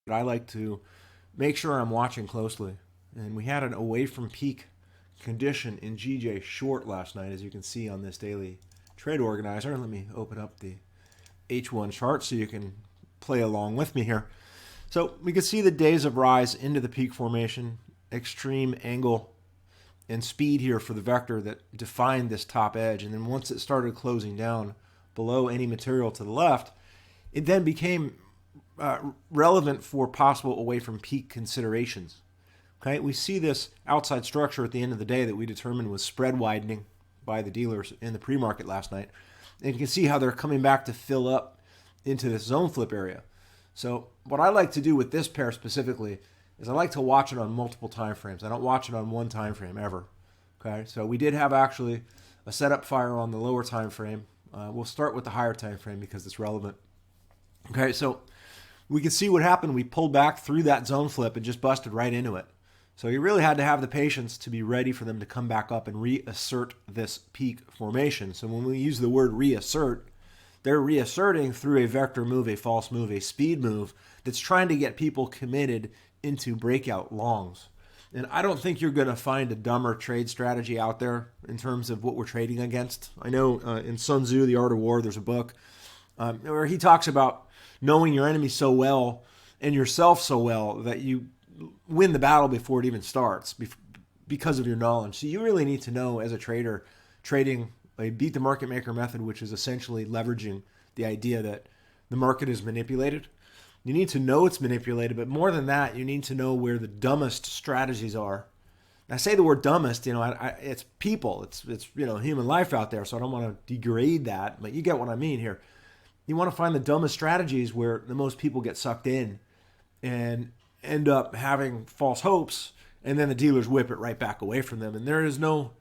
I like to make sure I'm watching closely. And we had an away from peak condition in GJ short last night, as you can see on this daily trade organizer. Let me open up the H1 chart so you can play along with me here. So we can see the days of rise into the peak formation, extreme angle and speed here for the vector that defined this top edge. And then once it started closing down below any material to the left, it then became relevant for possible away from peak considerations. Okay, we see this outside structure at the end of the day that we determined was spread widening by the dealers in the pre-market last night. And you can see how they're coming back to fill up into this zone flip area. So what I like to do with this pair specifically is I like to watch it on multiple time frames. I don't watch it on one time frame ever. Okay, so we did have actually a setup fire on the lower time frame. We'll start with the higher time frame because it's relevant. Okay, so we can see what happened. We pulled back through that zone flip and just busted right into it. So you really had to have the patience to be ready for them to come back up and reassert this peak formation. So when we use the word reassert, they're reasserting through a vector move, a false move, a speed move that's trying to get people committed into breakout longs. And I don't think you're going to find a dumber trade strategy out there in terms of what we're trading against. I know in Sun Tzu, The Art of War, there's a book where he talks about knowing your enemy so well and yourself so well that you win the battle before it even starts because of your knowledge. So you really need to know as a trader, trading a beat the market maker method, which is essentially leveraging the idea that the market is manipulated. You need to know it's manipulated, but more than that, you need to know where the dumbest strategies are. I say the word dumbest, it's people, it's human life out there, so I don't want to degrade that, but you get what I mean here. You want to find the dumbest strategies where the most people get sucked in and end up having false hopes, and then the dealers whip it right back away from them. And there is no,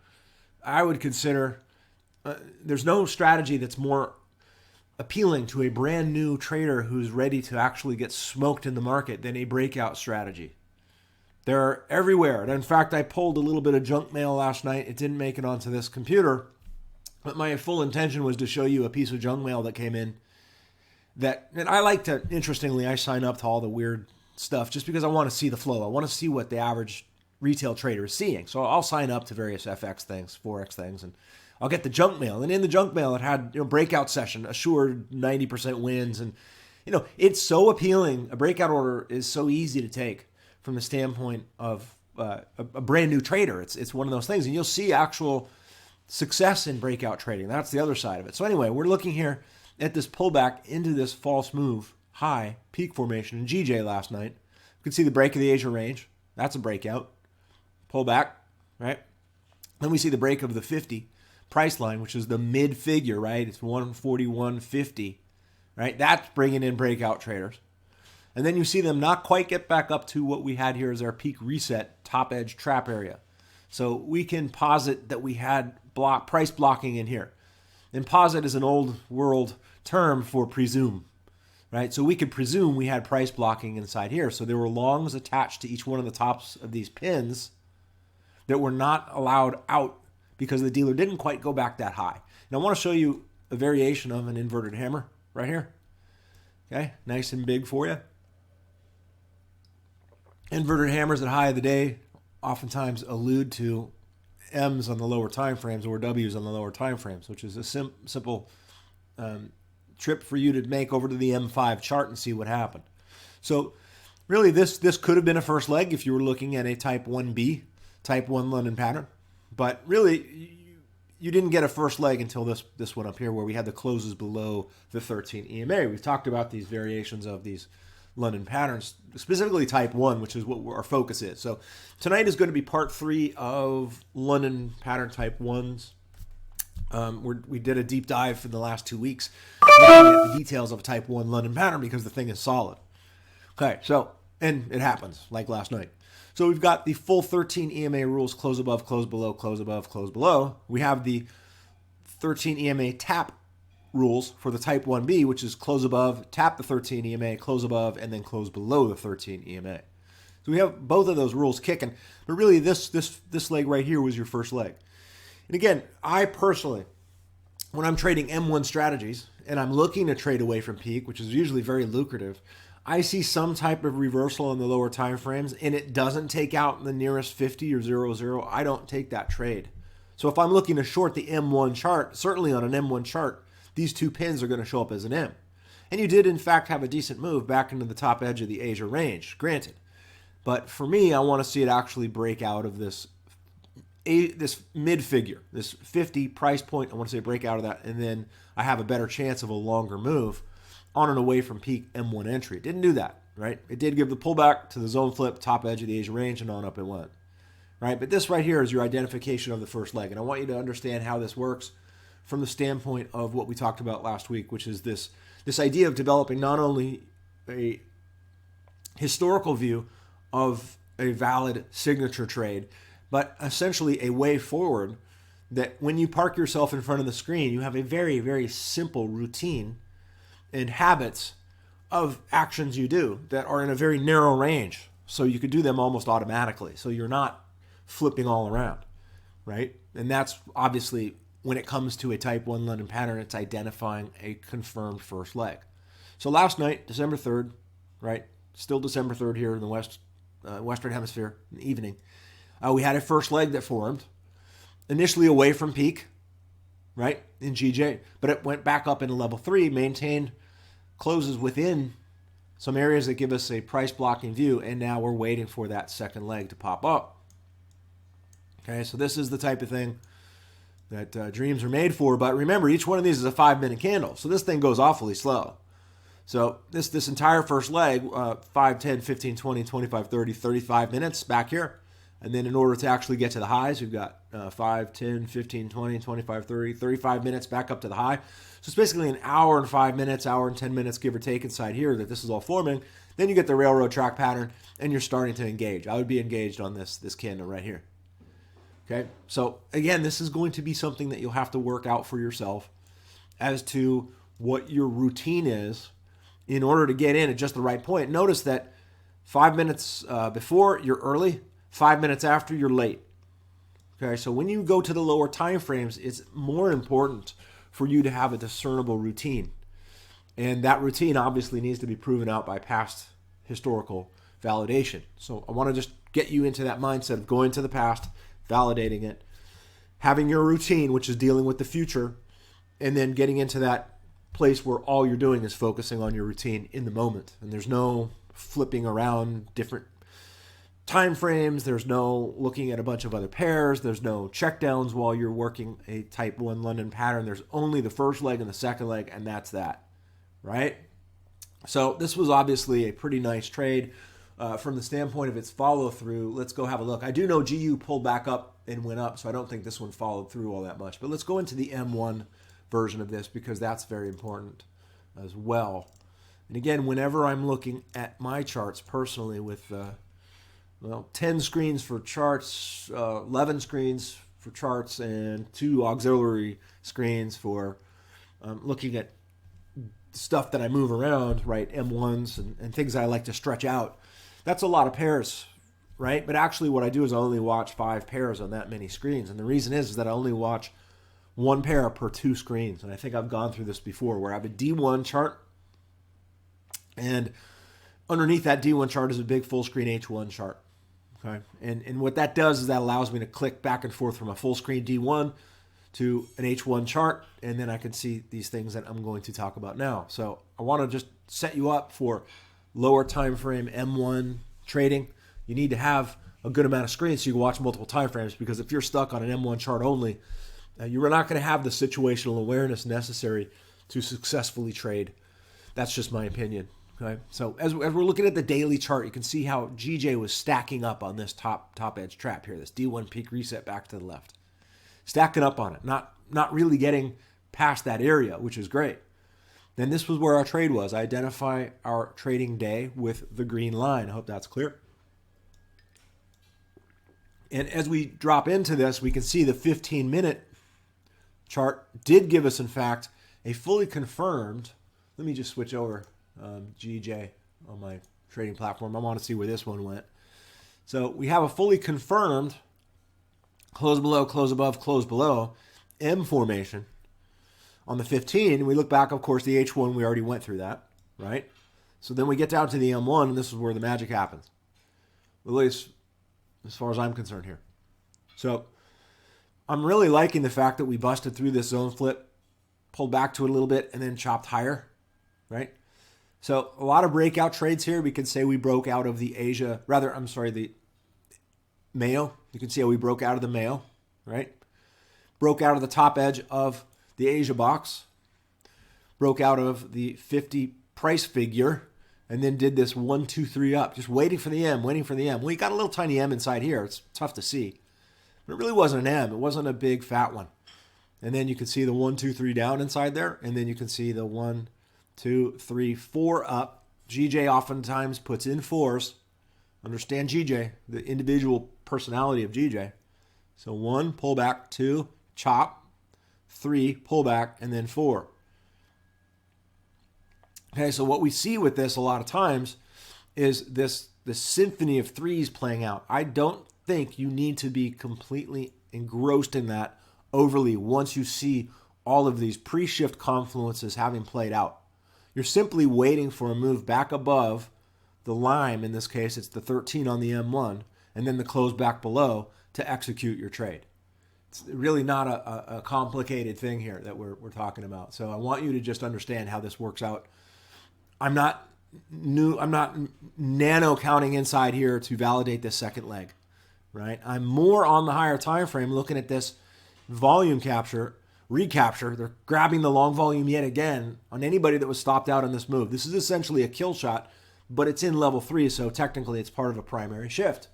I would consider, there's no strategy that's more appealing to a brand new trader who's ready to actually get smoked in the market than a breakout strategy. They're everywhere. And in fact, I pulled a little bit of junk mail last night. It didn't make it onto this computer, but my full intention was to show you a piece of junk mail that came in and I like to, interestingly, I sign up to all the weird stuff just because I want to see the flow. I want to see what the average retail trader is seeing. So I'll sign up to various FX things, Forex things, and I'll get the junk mail. And in the junk mail, it had breakout session, assured 90% wins. And, it's so appealing. A breakout order is so easy to take from the standpoint of a brand new trader. It's one of those things. And you'll see actual success in breakout trading. That's the other side of it. So anyway, we're looking here at this pullback into this false move, high peak formation in GJ last night. You can see the break of the Asia range. That's a breakout. Pullback, right? Then we see the break of the 50 price line, which is the mid figure, right? It's 141.50, right? That's bringing in breakout traders. And then you see them not quite get back up to what we had here as our peak reset top edge trap area. So we can posit that we had price blocking in here. And posit is an old world term for presume, right? So we could presume we had price blocking inside here. So there were longs attached to each one of the tops of these pins that were not allowed out because the dealer didn't quite go back that high. And I want to show you a variation of an inverted hammer right here. Okay, nice and big for you. Inverted hammers at high of the day oftentimes allude to M's on the lower time frames or W's on the lower time frames, which is a simple trip for you to make over to the M5 chart and see what happened. So really this could have been a first leg if you were looking at a type 1B, type 1 London pattern. But really you didn't get a first leg until this one up here where we had the closes below the 13 EMA. We've talked about these variations of these London patterns, specifically type 1, which is what our focus is. So tonight is going to be part 3 of London pattern type 1s. We did a deep dive for the last 2 weeks looking at the details of a type 1 London pattern because the thing is solid. Okay, so, and it happens like last night. So we've got the full 13 EMA rules, close above, close below, close above, close below. We have the 13 EMA tap rules for the type 1B, which is close above, tap the 13 EMA, close above, and then close below the 13 EMA. So we have both of those rules kicking. But really, this leg right here was your first leg. And again, I personally, when I'm trading M1 strategies, and I'm looking to trade away from peak, which is usually very lucrative, I see some type of reversal in the lower time frames and it doesn't take out the nearest 50 or 00, I don't take that trade. So if I'm looking to short the M1 chart, certainly on an M1 chart, these two pins are going to show up as an M. And you did, in fact, have a decent move back into the top edge of the Asia range, granted. But for me, I want to see it actually break out of this mid figure, this 50 price point. I want to see it break out of that, and then I have a better chance of a longer move on and away from peak M1 entry. It didn't do that, right? It did give the pullback to the zone flip, top edge of the Asia range, and on up it went, right? But this right here is your identification of the first leg, and I want you to understand how this works from the standpoint of what we talked about last week, which is this idea of developing not only a historical view of a valid signature trade, but essentially a way forward that when you park yourself in front of the screen, you have a very, very simple routine and habits of actions you do that are in a very narrow range. So you could do them almost automatically. So you're not flipping all around, right? And that's obviously when it comes to a type 1 London pattern, it's identifying a confirmed first leg. So last night, December 3rd, right? Still December 3rd here in the Western Hemisphere in the evening. We had a first leg that formed, initially away from peak, right, in GJ, but it went back up into level 3, maintained closes within some areas that give us a price blocking view, and now we're waiting for that second leg to pop up. Okay, so this is the type of thing that dreams are made for, but remember, each one of these is a 5-minute candle, so this thing goes awfully slow. So this entire first leg, 5, 10, 15, 20, 25, 30, 35 minutes back here. And then in order to actually get to the highs, we've got 5, 10, 15, 20, 25, 30, 35 minutes back up to the high. So it's basically an hour and 5 minutes, hour and 10 minutes, give or take, inside here that this is all forming. Then you get the railroad track pattern, and you're starting to engage. I would be engaged on this candle right here. Okay, so again, this is going to be something that you'll have to work out for yourself as to what your routine is in order to get in at just the right point. Notice that 5 minutes before, you're early. 5 minutes after, you're late. Okay, so when you go to the lower time frames, it's more important for you to have a discernible routine. And that routine obviously needs to be proven out by past historical validation. So I want to just get you into that mindset of going to the past, validating it, having your routine, which is dealing with the future, and then getting into that place where all you're doing is focusing on your routine in the moment. And there's no flipping around different time frames. There's no looking at a bunch of other pairs. There's no checkdowns while you're working a type 1 London pattern. There's only the first leg and the second leg, and that's that, right? So this was obviously a pretty nice trade from the standpoint of its follow through. Let's go have a look. I do know GU pulled back up and went up, so I don't think this one followed through all that much. But let's go into the M1 version of this because that's very important as well. And again, whenever I'm looking at my charts personally with 10 screens for charts, 11 screens for charts, and 2 auxiliary screens for looking at stuff that I move around, right? M1s and things I like to stretch out. That's a lot of pairs, right? But actually what I do is I only watch 5 pairs on that many screens. And the reason is that I only watch 1 pair per 2 screens. And I think I've gone through this before where I have a D1 chart, and underneath that D1 chart is a big full screen H1 chart. Okay, and what that does is that allows me to click back and forth from a full screen D1 to an H1 chart, and then I can see these things that I'm going to talk about now. So I want to just set you up for lower time frame M1 trading. You need to have a good amount of screens so you can watch multiple time frames, because if you're stuck on an M1 chart only, you're not going to have the situational awareness necessary to successfully trade. That's just my opinion. Okay, so as we're looking at the daily chart, you can see how GJ was stacking up on this top edge trap here, this D1 peak reset back to the left. Stacking up on it, not really getting past that area, which is great. Then this was where our trade was. I identify our trading day with the green line. I hope that's clear. And as we drop into this, we can see the 15-minute chart did give us, in fact, a fully confirmed. Let me just switch over. GJ on my trading platform. I want to see where this one went. So we have a fully confirmed close below, close above, close below M formation on the 15. We look back, of course, the H1, we already went through that, right? So then we get down to the M1, and this is where the magic happens. At least as far as I'm concerned here. So I'm really liking the fact that we busted through this zone flip, pulled back to it a little bit, and then chopped higher, right? So a lot of breakout trades here. We could say we broke out of the the Mayo. You can see how we broke out of the Mayo, right? Broke out of the top edge of the Asia box, broke out of the 50 price figure, and then did this 1, 2, 3 up, just waiting for the M. Well, you got a little tiny M inside here. It's tough to see. But it really wasn't an M. It wasn't a big fat one. And then you can see the 1, 2, 3 down inside there, and then you can see the 1, 2, 3, 4 up. GJ oftentimes puts in 4s. Understand GJ, the individual personality of GJ. So 1, pull back, 2, chop, 3, pull back, and then 4. Okay, so what we see with this a lot of times is this symphony of threes playing out. I don't think you need to be completely engrossed in that overly once you see all of these pre-shift confluences having played out. You're simply waiting for a move back above the line. In this case, it's the 13 on the M1, and then the close back below to execute your trade. It's really not a complicated thing here that we're talking about. So I want you to just understand how this works out. I'm not nano counting inside here to validate this second leg, right? I'm more on the higher time frame looking at this volume recapture. They're grabbing the long volume yet again on anybody that was stopped out on this move. This is essentially a kill shot, but it's in level 3, so technically it's part of a primary shift.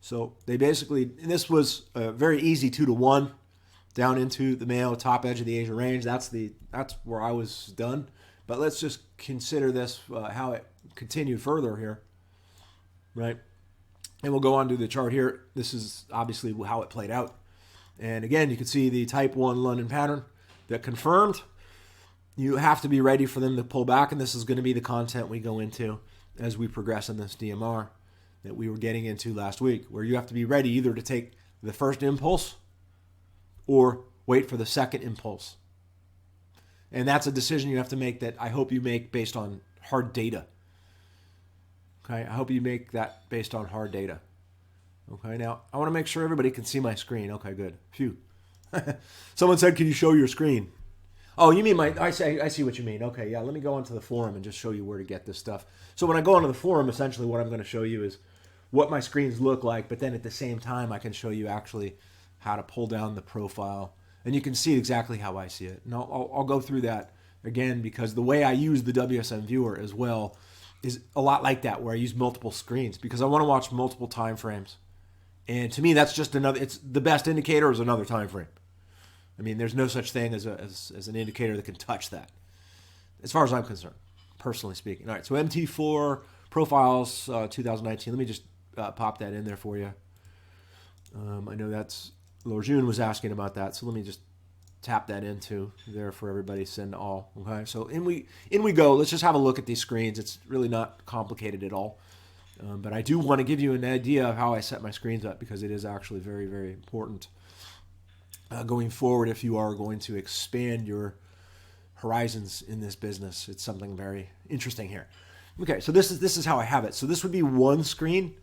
So they basically, and this was a very easy 2-to-1 down into the Mayo top edge of the Asia range. That's where I was done. But let's just consider this, how it continued further here, right? And we'll go on to the chart here. This is obviously how it played out. And again, you can see the type 1 London pattern that confirmed. You have to be ready for them to pull back, and this is going to be the content we go into as we progress in this DMR that we were getting into last week, where you have to be ready either to take the first impulse or wait for the second impulse. And that's a decision you have to make that I hope you make based on hard data. Okay, I hope you make that based on hard data. Okay, now I want to make sure everybody can see my screen. Okay, good. Phew. Someone said, can you show your screen? Oh, you mean I see what you mean. Okay, yeah, let me go onto the forum and just show you where to get this stuff. So when I go onto the forum, essentially what I'm going to show you is what my screens look like, but then at the same time, I can show you actually how to pull down the profile. And you can see exactly how I see it. And I'll go through that again because the way I use the WSM viewer as well is a lot like that, where I use multiple screens because I want to watch multiple time frames. And to me, that's just it's the best indicator is another time frame. I mean, there's no such thing as an indicator that can touch that, as far as I'm concerned, personally speaking. All right, so MT4 profiles 2019. Let me just pop that in there for you. I know that's Lorjun was asking about that, so let me just tap that into there for everybody. Send all. Okay, so in we go. Let's just have a look at these screens. It's really not complicated at all, but I do want to give you an idea of how I set my screens up because it is actually very, very important going forward if you are going to expand your horizons in this business. It's something very interesting here. Okay, so this is how I have it. So this would be one screen.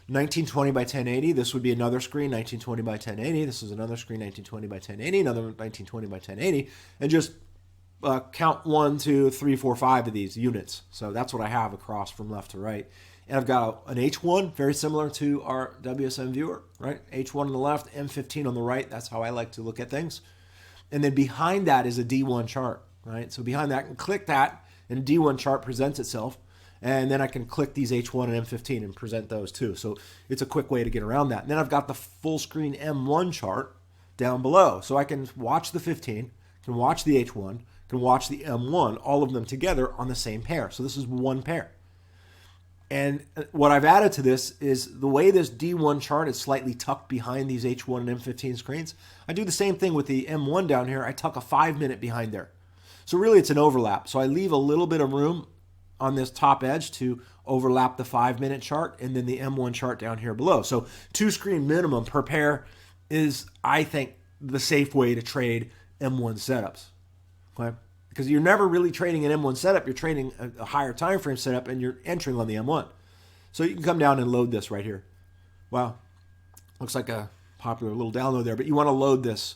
1920 by 1080. This would be another screen, 1920 by 1080. This is another screen, 1920 by 1080. Another 1920 by 1080. And just count 1, 2, 3, 4, 5 of these units. So that's what I have across from left to right. And I've got an H1, very similar to our WSM viewer, right? H1 on the left, M15 on the right. That's how I like to look at things. And then behind that is a D1 chart, right? So behind that, I can click that, and a D1 chart presents itself. And then I can click these H1 and M15 and present those too. So it's a quick way to get around that. And then I've got the full screen M1 chart down below. So I can watch the 15, can watch the H1, can watch the M1, all of them together on the same pair. So this is one pair. And what I've added to this is the way this D1 chart is slightly tucked behind these H1 and M15 screens. I do the same thing with the M1 down here. I tuck a 5-minute behind there. So really it's an overlap. So I leave a little bit of room on this top edge to overlap the 5-minute chart and then the M1 chart down here below. So 2 screen minimum per pair is, I think, the safe way to trade M1 setups. Okay? because you're never really trading an M1 setup. You're trading a higher time frame setup, and you're entering on the M1. So you can come down and load this right here. Wow, looks like a popular little download there, but you want to load this,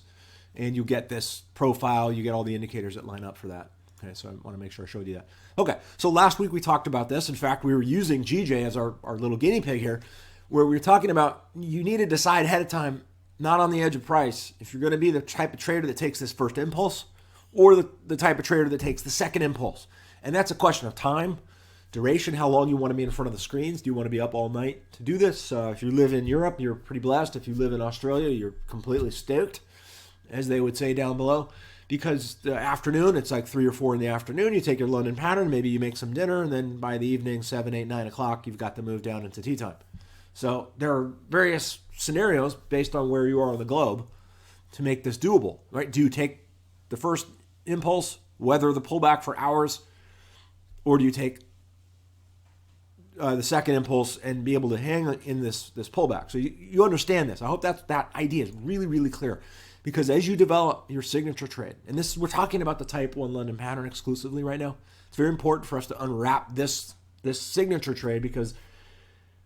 and you get this profile. You get all the indicators that line up for that. Okay, so I want to make sure I showed you that. Okay, so last week we talked about this. In fact, we were using GJ as our little guinea pig here, where we were talking about you need to decide ahead of time, not on the edge of price, if you're going to be the type of trader that takes this first impulse or the type of trader that takes the second impulse. And that's a question of time, duration, how long you want to be in front of the screens. Do you want to be up all night to do this? If you live in Europe, you're pretty blessed. If you live in Australia, you're completely stoked, as they would say down below. Because the afternoon, it's like 3 or 4 in the afternoon, you take your London pattern, maybe you make some dinner, and then by the evening, 7, 8, 9 o'clock, you've got to move down into tea time. So there are various scenarios based on where you are on the globe to make this doable, right? Do you take the first impulse, weather the pullback for hours, or do you take the second impulse and be able to hang in this pullback? So you understand this. I hope that idea is really, really clear. Because as you develop your signature trade, and we're talking about the Type 1 London pattern exclusively right now, it's very important for us to unwrap this signature trade because,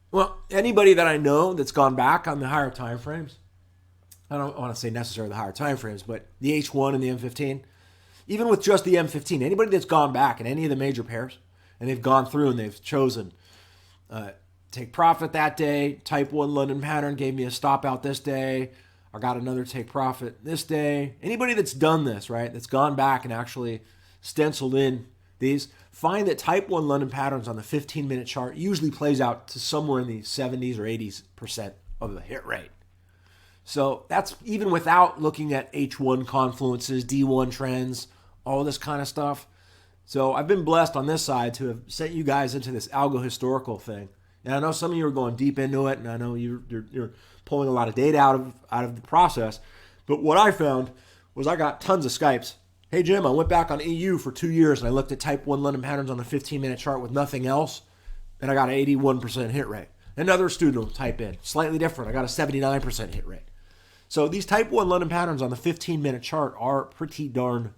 well, anybody that I know that's gone back on the higher time frames, I don't want to say necessarily the higher time frames, but the H1 and the M15, even with just the M15, anybody that's gone back in any of the major pairs, and they've gone through and they've chosen take profit that day, Type 1 London pattern gave me a stop out this day, I got another take profit this day. Anybody that's done this, right, that's gone back and actually stenciled in these, find that Type 1 London patterns on the 15-minute chart usually plays out to somewhere in the 70s or 80% of the hit rate. So that's even without looking at H1 confluences, D1 trends, all this kind of stuff. So I've been blessed on this side to have sent you guys into this algo historical thing. And I know some of you are going deep into it, and I know you're pulling a lot of data out of the process. But what I found was I got tons of Skypes. Hey, Jim, I went back on EU for 2 years, and I looked at Type 1 London patterns on the 15-minute chart with nothing else, and I got an 81% hit rate. Another student will type in, slightly different. I got a 79% hit rate. So these Type 1 London patterns on the 15-minute chart are pretty darn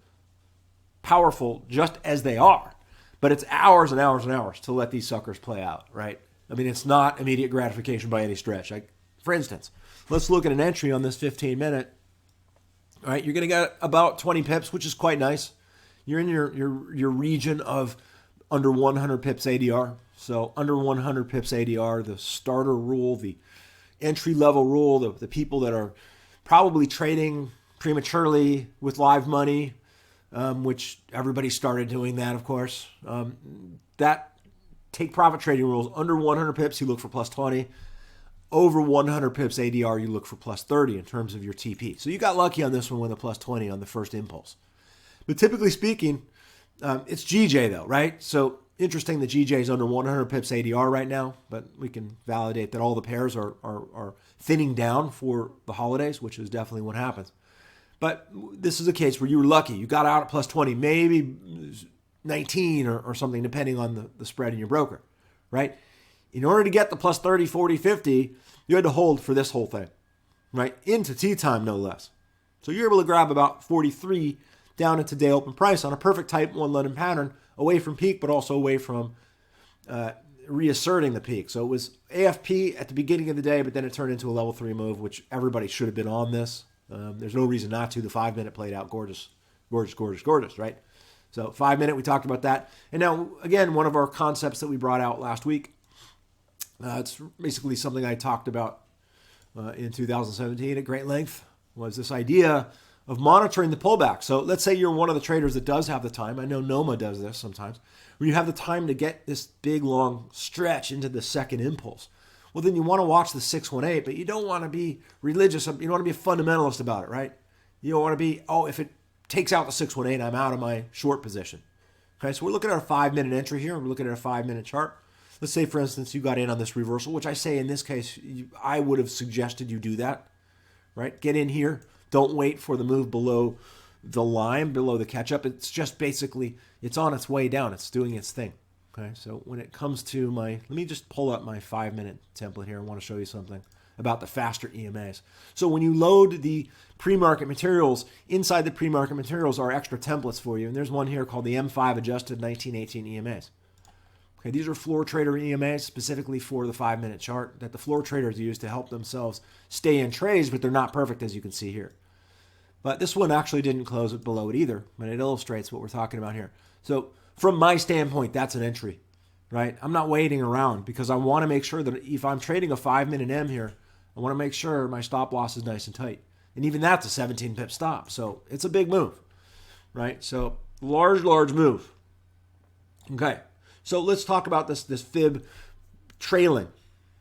powerful just as they are. But it's hours and hours and hours to let these suckers play out, right? I mean, it's not immediate gratification by any stretch. For instance, let's look at an entry on this 15-minute. All right, you're going to get about 20 pips, which is quite nice. You're in your region of under 100 pips ADR. So under 100 pips ADR, the starter rule, the entry-level rule, the people that are probably trading prematurely with live money, which everybody started doing that, of course. That take profit trading rules, under 100 pips, you look for plus 20. Over 100 pips ADR, you look for plus 30 in terms of your TP. So you got lucky on this one with a plus 20 on the first impulse. But typically speaking, it's GJ though, right? So interesting that GJ is under 100 pips ADR right now, but we can validate that all the pairs are thinning down for the holidays, which is definitely what happens. But this is a case where you were lucky. You got out at plus 20, maybe 19 or something, depending on the spread in your broker, right? In order to get the plus 30, 40, 50, you had to hold for this whole thing, right? Into tea time, no less. So you're able to grab about 43 down into day open price on a perfect Type 1 London pattern, away from peak, but also away from reasserting the peak. So it was AFP at the beginning of the day, but then it turned into a level 3 move, which everybody should have been on this. There's no reason not to. The 5-minute played out gorgeous, gorgeous, gorgeous, gorgeous, right? So 5-minute, we talked about that. And now, again, one of our concepts that we brought out last week, it's basically something I talked about in 2017 at great length, was this idea of monitoring the pullback. So let's say you're one of the traders that does have the time. I know Noma does this sometimes, where you have the time to get this big, long stretch into the second impulse. Well, then you want to watch the 618, but you don't want to be religious. You don't want to be a fundamentalist about it, right? You don't want to be, if it takes out the 618, I'm out of my short position. Okay, so we're looking at a 5-minute entry here. We're looking at a 5-minute chart. Let's say, for instance, you got in on this reversal, which I say in this case, I would have suggested you do that, right? Get in here. Don't wait for the move below the line, below the catch-up. It's just basically, it's on its way down. It's doing its thing, okay? So when it comes to let me just pull up my 5-minute template here. I want to show you something. about the faster EMAs. So when you load the pre-market materials, inside the pre-market materials are extra templates for you. And there's one here called the M5 Adjusted 1918 EMAs. Okay, these are floor trader EMAs specifically for the 5-minute chart that the floor traders use to help themselves stay in trades, but they're not perfect as you can see here. But this one actually didn't close it below it either, but it illustrates what we're talking about here. So from my standpoint, that's an entry, right? I'm not waiting around because I want to make sure that if I'm trading a 5-minute M here, I want to make sure my stop loss is nice and tight. And even that's a 17 pip stop. So it's a big move, right? So large move. Okay. So let's talk about this fib trailing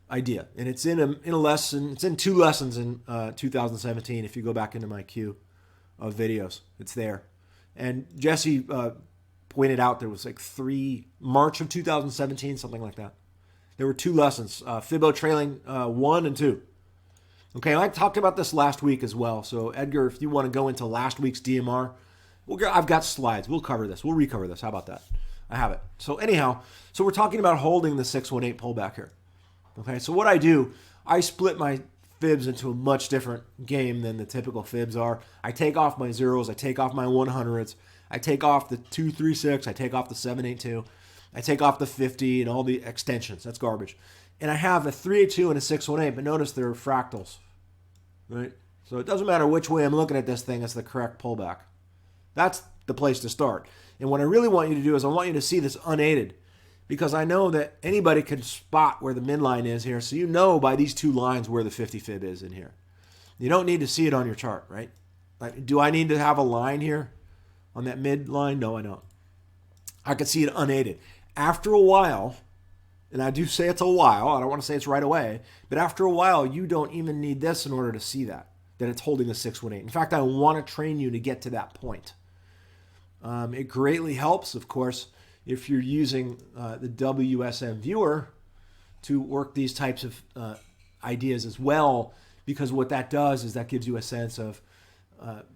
idea. And it's in a lesson, it's in 2 lessons in 2017. If you go back into my queue of videos, it's there. And Jesse pointed out there was like March of 2017, something like that. There were 2 lessons, Fibo trailing 1 and 2. Okay, I talked about this last week as well. So Edgar, if you want to go into last week's DMR, I've got slides. We'll cover this. We'll recover this. How about that? I have it. So anyhow, so we're talking about holding the 618 pullback here. Okay, so what I do, I split my fibs into a much different game than the typical fibs are. I take off my zeros, I take off my 100s, I take off the 236, I take off the 782, I take off the 50 and all the extensions. That's garbage. And I have a 382 and a 618, but notice they're fractals, right? So it doesn't matter which way I'm looking at this thing, it's the correct pullback. That's the place to start. And what I really want you to do is I want you to see this unaided, because I know that anybody can spot where the midline is here. So you know by these 2 lines where the 50 fib is in here. You don't need to see it on your chart, right? Like, do I need to have a line here on that midline? No, I don't. I can see it unaided. After a while, and I do say it's a while, I don't want to say it's right away, but after a while, you don't even need this in order to see that it's holding a 618. In fact, I want to train you to get to that point. It greatly helps, of course, if you're using the WSM viewer to work these types of ideas as well, because what that does is that gives you a sense of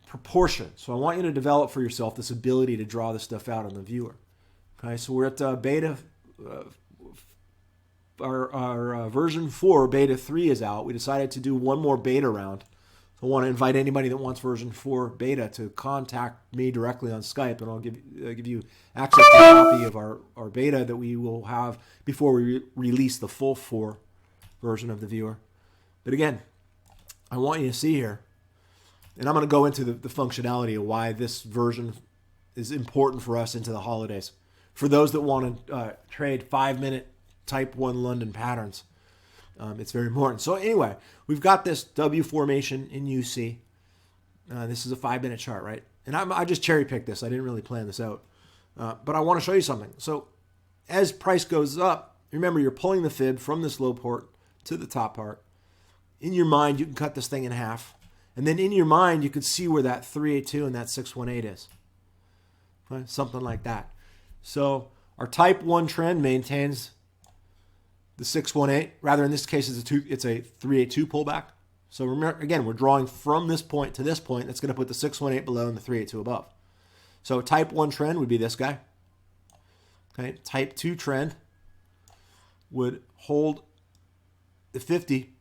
proportion. So I want you to develop for yourself this ability to draw this stuff out on the viewer. Okay, so we're at beta, our version 4, beta 3 is out. We decided to do one more beta round. I want to invite anybody that wants version 4 beta to contact me directly on Skype, and I'll give you access to a copy of our beta that we will have before we release the full 4 version of the viewer. But again, I want you to see here, and I'm going to go into the functionality of why this version is important for us into the holidays. For those that want to trade 5-minute type 1 London patterns. It's very important. So anyway, we've got this W formation in UC. This is a 5-minute chart, right? And I just cherry picked this. I didn't really plan this out. But I want to show you something. So as price goes up, remember you're pulling the fib from this low port to the top part. In your mind, you can cut this thing in half. And then in your mind, you can see where that 382 and that 618 is. Right? Something like that. So our type 1 trend maintains the 618, rather in this case it's a 382 pullback. So remember, again, we're drawing from this point to this point. That's going to put the 618 below and the 382 above. So type 1 trend would be this guy. Okay, type 2 trend would hold the 50,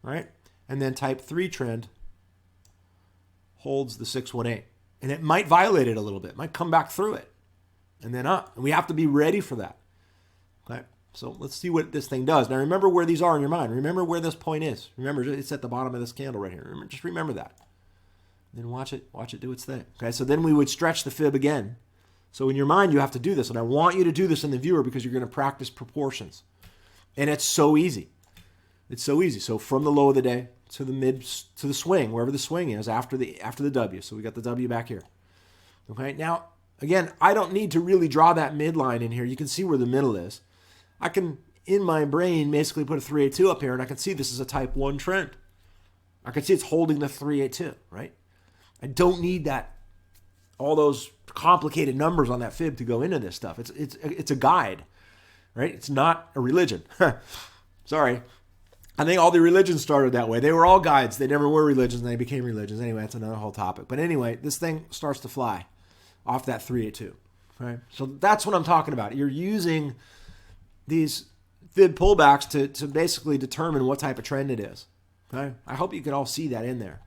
right? And then type 3 trend holds the 618. And it might violate it a little bit, might come back through it, and then up. And we have to be ready for that. Okay. So let's see what this thing does. Now remember where these are in your mind. Remember where this point is. Remember it's at the bottom of this candle right here. Just remember that. Then watch it do its thing. Okay, so then we would stretch the fib again. So in your mind you have to do this, and I want you to do this in the viewer because you're going to practice proportions. And it's so easy. It's so easy. So from the low of the day to the mid to the swing, wherever the swing is after the W. So we got the W back here. Okay, now again, I don't need to really draw that midline in here. You can see where the middle is. I can, in my brain, basically put a 382 up here, and I can see this is a type 1 trend. I can see it's holding the 382, right? I don't need all those complicated numbers on that fib to go into this stuff. It's a guide, right? It's not a religion. Sorry. I think all the religions started that way. They were all guides. They never were religions, and they became religions. Anyway, that's another whole topic. But anyway, this thing starts to fly off that 382, right? So that's what I'm talking about. You're using these fib pullbacks to basically determine what type of trend it is. Okay, I hope you can all see that in there.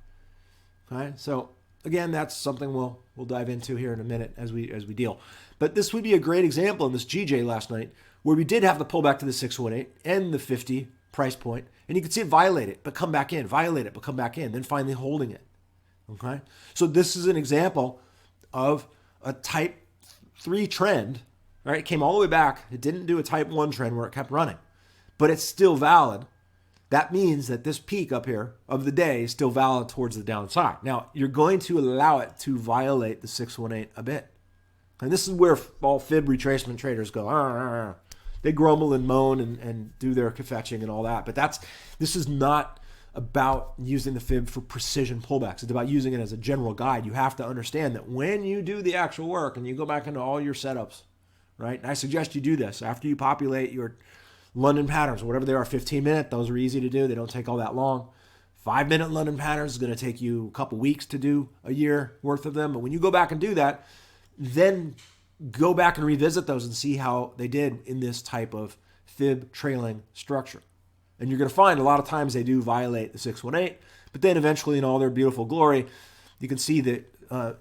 Okay, so again, that's something we'll dive into here in a minute as we deal. But this would be a great example in this GJ last night where we did have the pullback to the 618 and the 50 price point, and you can see it violate it, but come back in, violate it, but come back in, then finally holding it. Okay, so this is an example of a type 3 trend. Right, it came all the way back. It didn't do a type 1 trend where it kept running, but it's still valid. That means that this peak up here of the day is still valid towards the downside. Now, you're going to allow it to violate the 618 a bit. And this is where all fib retracement traders go. They grumble and moan and do their fetching and all that. But this is not about using the fib for precision pullbacks. It's about using it as a general guide. You have to understand that when you do the actual work and you go back into all your setups, right? And I suggest you do this after you populate your London patterns, whatever they are, 15-minute. Those are easy to do. They don't take all that long. 5-minute London patterns is going to take you a couple weeks to do a year worth of them. But when you go back and do that, then go back and revisit those and see how they did in this type of fib trailing structure. And you're going to find a lot of times they do violate the 618, but then eventually in all their beautiful glory, you can see that the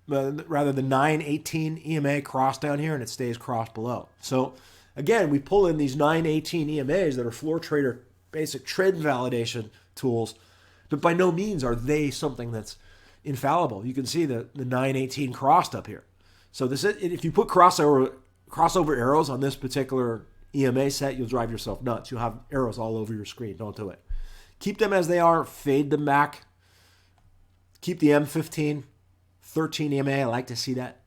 918 EMA crossed down here and it stays crossed below. So again, we pull in these 918 EMAs that are floor trader basic trend validation tools, but by no means are they something that's infallible. You can see the 918 crossed up here. So this, if you put crossover arrows on this particular EMA set, you'll drive yourself nuts. You'll have arrows all over your screen. Don't do it. Keep them as they are. Fade them back. Keep the M15, 13 EMA. I like to see that.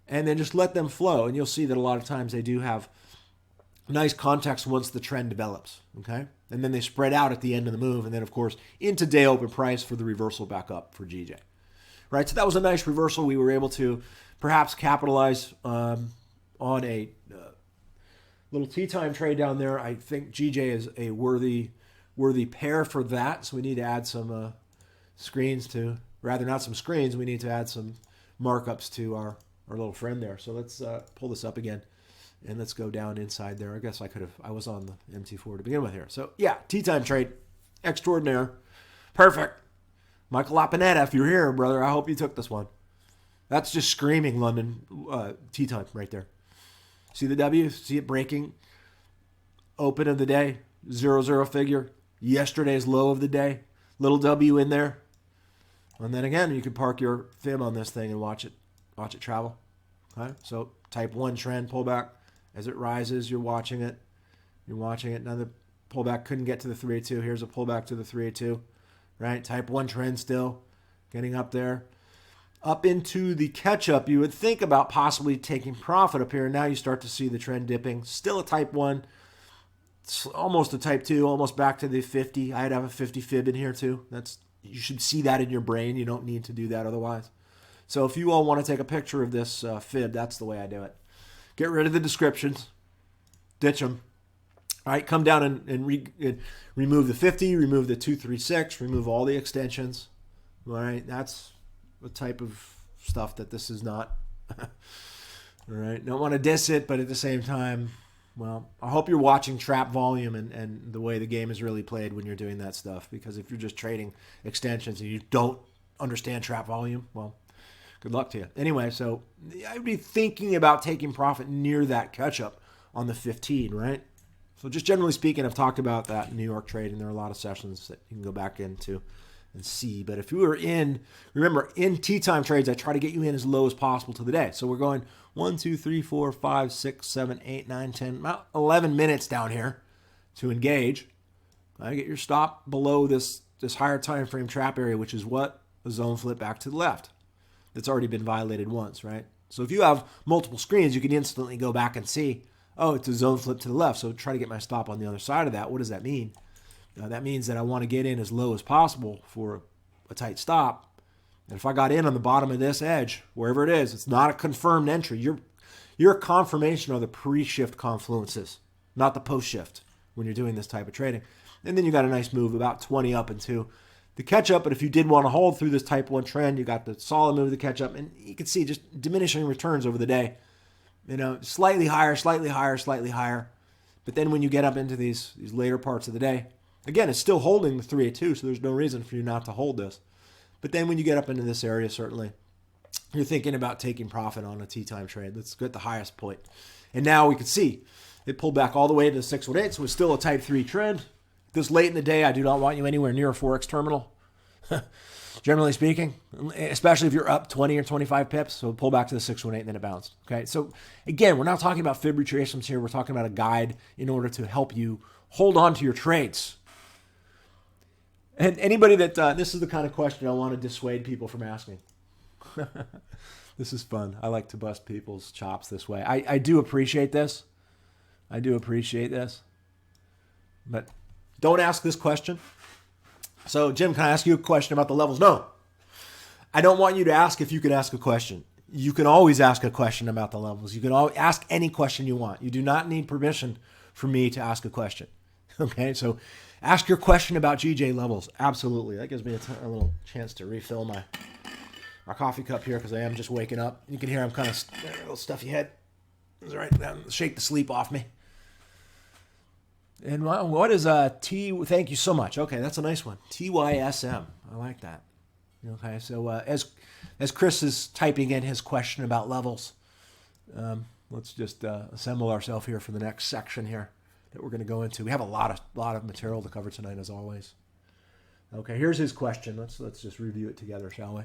And then just let them flow. And you'll see that a lot of times they do have nice context once the trend develops. Okay? And then they spread out at the end of the move. And then, of course, into day open price for the reversal back up for GJ. Right? So that was a nice reversal. We were able to perhaps capitalize on a little tea time trade down there. I think GJ is a worthy pair for that. So we need to add some screens to, rather not some screens, we need to add some markups to our little friend there. So let's pull this up again and let's go down inside there. I guess I was on the MT4 to begin with here. So yeah, tea time trade, extraordinaire, perfect. Michael Lapinetta, if you're here, brother, I hope you took this one. That's just screaming London tea time right there. See the W? See it breaking? Open of the day, 0-0 figure. Yesterday's low of the day. Little W in there. And then again, you can park your fib on this thing and watch it travel. Okay? So type 1 trend pullback. As it rises, you're watching it. You're watching it. Another pullback couldn't get to the 382. Here's a pullback to the 382. Right? Type 1 trend still getting up there. Up into the catch-up, you would think about possibly taking profit up here. And now you start to see the trend dipping. Still a type 1. It's almost a type 2. Almost back to the 50. I'd have a 50 fib in here too. You should see that in your brain. You don't need to do that otherwise. So if you all want to take a picture of this fib, that's the way I do it. Get rid of the descriptions. Ditch them. All right, come down and remove the 50, remove the 236, remove all the extensions. All right, that's the type of stuff that this is not. All right, don't want to diss it, but at the same time, well, I hope you're watching trap volume and the way the game is really played when you're doing that stuff. Because if you're just trading extensions and you don't understand trap volume, well, good luck to you. Anyway, so I'd be thinking about taking profit near that catch-up on the 15, right? So just generally speaking, I've talked about that in New York trade, and there are a lot of sessions that you can go back into and see. But if you were remember, in tea time trades, I try to get you in as low as possible to the day. So we're going 1, 2, 3, 4, 5, 6, 7, 8, 9, 10, about 11 minutes down here to engage. I get your stop below this higher time frame trap area, which is what? A zone flip back to the left. That's already been violated once, right? So if you have multiple screens, you can instantly go back and see, oh, it's a zone flip to the left. So try to get my stop on the other side of that. What does that mean? That means that I want to get in as low as possible for a tight stop. And if I got in on the bottom of this edge, wherever it is, it's not a confirmed entry. You're a confirmation of the pre-shift confluences, not the post-shift when you're doing this type of trading. And then you got a nice move about 20 up into the catch-up. But if you did want to hold through this type 1 trend, you got the solid move of the catch-up. And you can see just diminishing returns over the day. Slightly higher, slightly higher, slightly higher. But then when you get up into these later parts of the day, again, it's still holding the 382, so there's no reason for you not to hold this. But then when you get up into this area, certainly, you're thinking about taking profit on a T-time trade. Let's get the highest point. And now we can see it pulled back all the way to the 618, so it's still a type 3 trend. This late in the day, I do not want you anywhere near a Forex terminal, generally speaking, especially if you're up 20 or 25 pips. So pull back to the 618 and then it bounced. Okay, so again, we're not talking about fib retracements here. We're talking about a guide in order to help you hold on to your trades. And anybody that, this is the kind of question I want to dissuade people from asking. This is fun. I like to bust people's chops this way. I do appreciate this. I do appreciate this. But don't ask this question. So, Jim, can I ask you a question about the levels? No. I don't want you to ask if you could ask a question. You can always ask a question about the levels. You can always ask any question you want. You do not need permission from me to ask a question. Okay, so ask your question about GJ levels. Absolutely. That gives me a little chance to refill my coffee cup here because I am just waking up. You can hear I'm kind of a little stuffy head. It's all right. Shake the sleep off me. And what is T? Thank you so much. Okay, that's a nice one. TYSM. I like that. Okay, so as Chris is typing in his question about levels, let's just assemble ourselves here for the next section here that we're going to go into. We have a lot of material to cover tonight, as always. Okay, here's his question. Let's just review it together, shall we?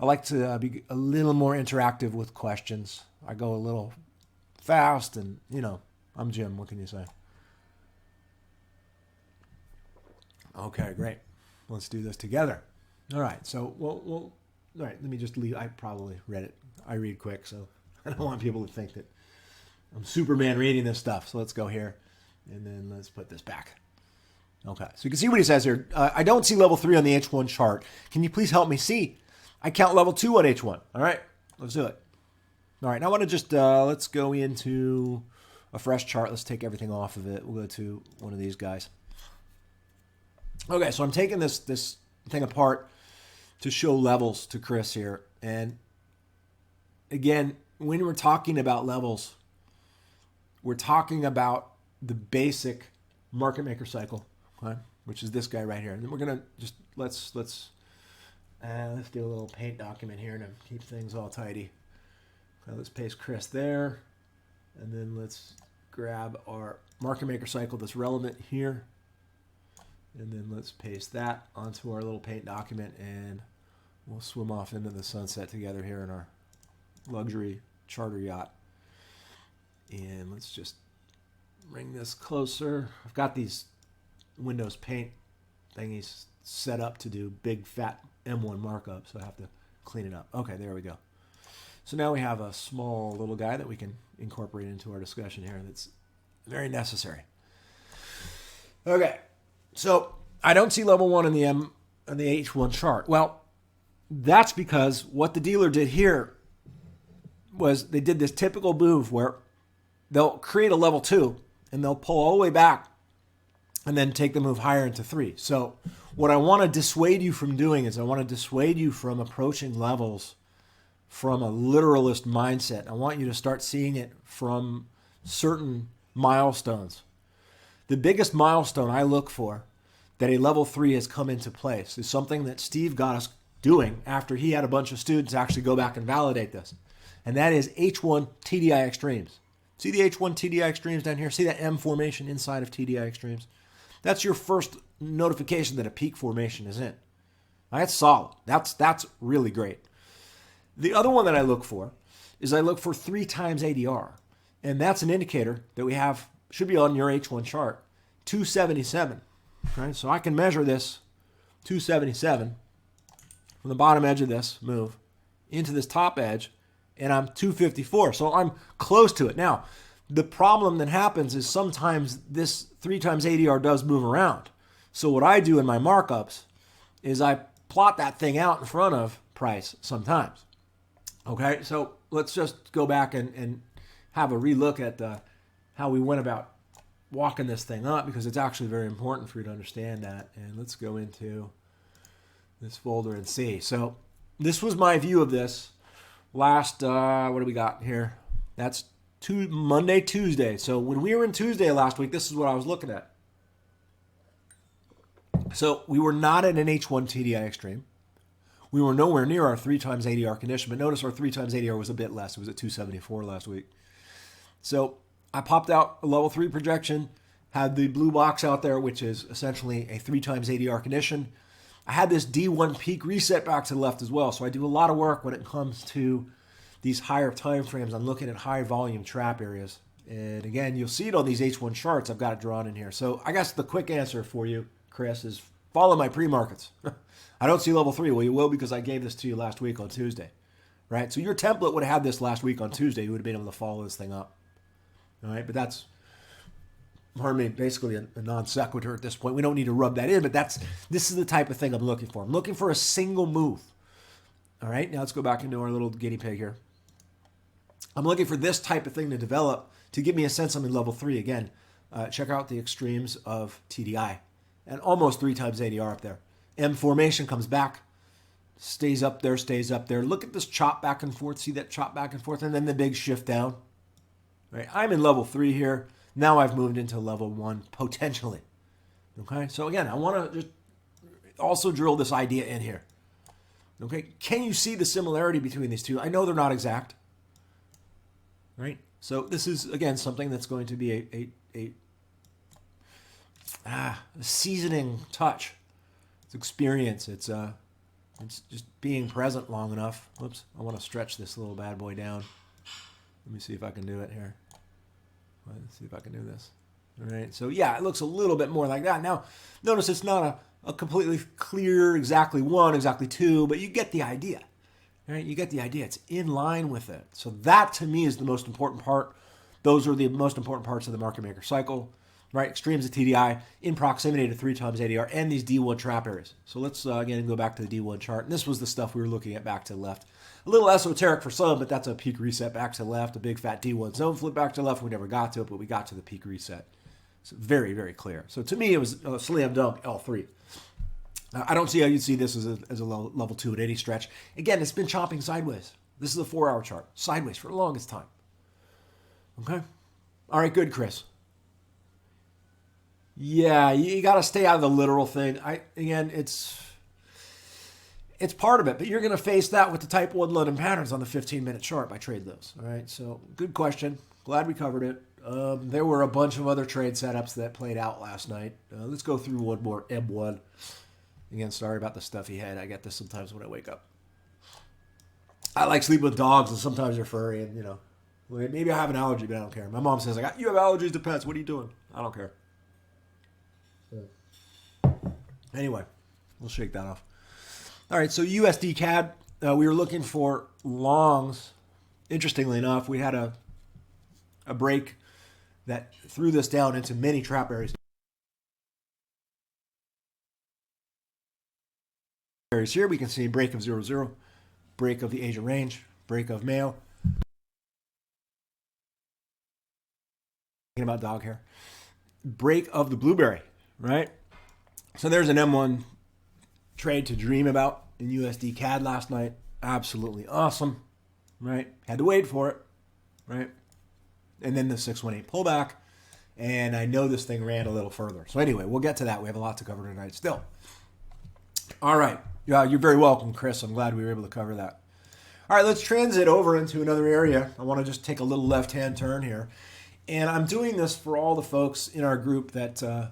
I like to be a little more interactive with questions. I go a little fast, and I'm Jim. What can you say? Okay, great. Let's do this together. All right, so we'll all right, let me just leave. I probably read it. I read quick, so I don't want people to think that I'm Superman reading this stuff. So let's go here, and then let's put this back. Okay, so you can see what he says here. I don't see level 3 on the H1 chart. Can you please help me see? I count level 2 on H1. All right, let's do it. All right, now I want to just, let's go into a fresh chart. Let's take everything off of it. We'll go to one of these guys. Okay, so I'm taking this thing apart to show levels to Chris here. And again, when we're talking about levels, we're talking about the basic market maker cycle, okay, which is this guy right here. And then we're going to just, let's do a little paint document here to keep things all tidy. Okay, let's paste Chris there. And then let's grab our market maker cycle that's relevant here. And then let's paste that onto our little paint document, and we'll swim off into the sunset together here in our luxury charter yacht. And let's just bring this closer. I've got these Windows Paint thingies set up to do big fat M1 markup, so I have to clean it up. Okay, there we go. So now we have a small little guy that we can incorporate into our discussion here that's very necessary. Okay. So I don't see level 1 in the H1 chart. Well, that's because what the dealer did here was they did this typical move where they'll create a level 2 and they'll pull all the way back and then take the move higher into 3. So what I want to dissuade you from doing is I want to dissuade you from approaching levels from a literalist mindset. I want you to start seeing it from certain milestones. The biggest milestone I look for that a level 3 has come into place is something that Steve got us doing after he had a bunch of students actually go back and validate this. And that is H1 TDI extremes. See the H1 TDI extremes down here? See that M formation inside of TDI extremes? That's your first notification that a peak formation is in. That's solid. That's really great. The other one that I look for is I look for 3 times ADR. And that's an indicator that we have, should be on your H1 chart, 277. Right? So I can measure this 277 from the bottom edge of this move into this top edge, and I'm 254. So I'm close to it. Now, the problem that happens is sometimes this 3 times ADR does move around. So what I do in my markups is I plot that thing out in front of price sometimes. Okay, so let's just go back and have a relook at how we went about walking this thing up, because it's actually very important for you to understand that. And let's go into this folder and see. So this was my view of this last, what do we got here? That's Monday, Tuesday. So when we were in Tuesday last week, this is what I was looking at. So we were not at an H1 TDI extreme. We were nowhere near our 3 times ADR condition, but notice our 3 times ADR was a bit less. It was at 274 last week. So I popped out a level 3 projection, had the blue box out there, which is essentially a 3 times ADR condition. I had this D1 peak reset back to the left as well. So I do a lot of work when it comes to these higher time frames. I'm looking at high volume trap areas. And again, you'll see it on these H1 charts. I've got it drawn in here. So I guess the quick answer for you, Chris, is follow my pre-markets. I don't see level 3. Well, you will because I gave this to you last week on Tuesday, right? So your template would have had this last week on Tuesday. You would have been able to follow this thing up, all right? But that's, pardon me, basically a non sequitur at this point. We don't need to rub that in, but this is the type of thing I'm looking for. I'm looking for a single move, all right? Now let's go back into our little guinea pig here. I'm looking for this type of thing to develop to give me a sense I'm in level 3. Again, check out the extremes of TDI and almost 3 times ADR up there. M formation comes back, stays up there, stays up there. Look at this chop back and forth. See that chop back and forth? And then the big shift down. Right? I'm in level 3 here. Now I've moved into level 1, potentially. Okay? So again, I want to just also drill this idea in here. Okay? Can you see the similarity between these two? I know they're not exact. Right? So this is, again, something that's going to be a seasoning touch. It's experience. It's just being present long enough. Whoops, I want to stretch this little bad boy down. Let me see if I can do it here. Let's see if I can do this. All right, so yeah, it looks a little bit more like that. Now, notice it's not a completely clear exactly 1, exactly 2, but you get the idea. All right, you get the idea. It's in line with it. So that, to me, is the most important part. Those are the most important parts of the market maker cycle. Right, extremes of TDI in proximity to 3 times ADR and these D1 trap areas. So let's again go back to the D1 chart. And this was the stuff we were looking at back to the left. A little esoteric for some, but that's a peak reset back to the left, a big fat D1 zone flip back to the left. We never got to it, but we got to the peak reset. It's very, very clear. So to me, it was a slam dunk L3. I don't see how you'd see this as a level 2 at any stretch. Again, it's been chopping sideways. This is a 4-hour chart, sideways for the longest time. Okay? All right, good, Chris. Yeah, you got to stay out of the literal thing. Again, it's part of it, but you're going to face that with the type 1 London patterns on the 15-minute chart by trade those. All right, so good question. Glad we covered it. There were a bunch of other trade setups that played out last night. Let's go through one more. M1. Again, sorry about the stuffy head. I get this sometimes when I wake up. I like sleeping with dogs, and sometimes they're furry, and maybe I have an allergy, but I don't care. My mom says, you have allergies to pets. What are you doing? I don't care. Anyway, we'll shake that off. All right, so USD CAD, we were looking for longs. Interestingly enough, we had a break that threw this down into many trap areas. Here we can see break of 0-0, break of the Asia range, break of male. Thinking about dog hair. Break of the blueberry, right? So there's an M1 trade to dream about in USD CAD last night. Absolutely awesome, right? Had to wait for it, right? And then the 618 pullback. And I know this thing ran a little further. So anyway, we'll get to that. We have a lot to cover tonight still. All right. Yeah, you're very welcome, Chris. I'm glad we were able to cover that. All right, let's transit over into another area. I want to just take a little left-hand turn here. And I'm doing this for all the folks in our group that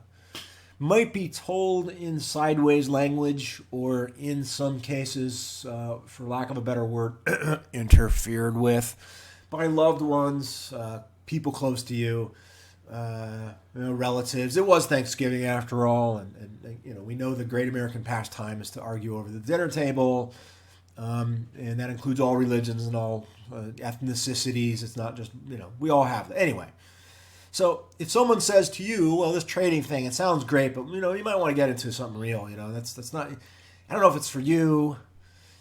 might be told in sideways language or in some cases, for lack of a better word, interfered with by loved ones, people close to you, relatives. It was Thanksgiving after all, and we know the great American pastime is to argue over the dinner table, and that includes all religions and all ethnicities. It's not just, we all have that. Anyway. So if someone says to you, well, this trading thing, it sounds great, but, you might want to get into something real, that's not, I don't know if it's for you.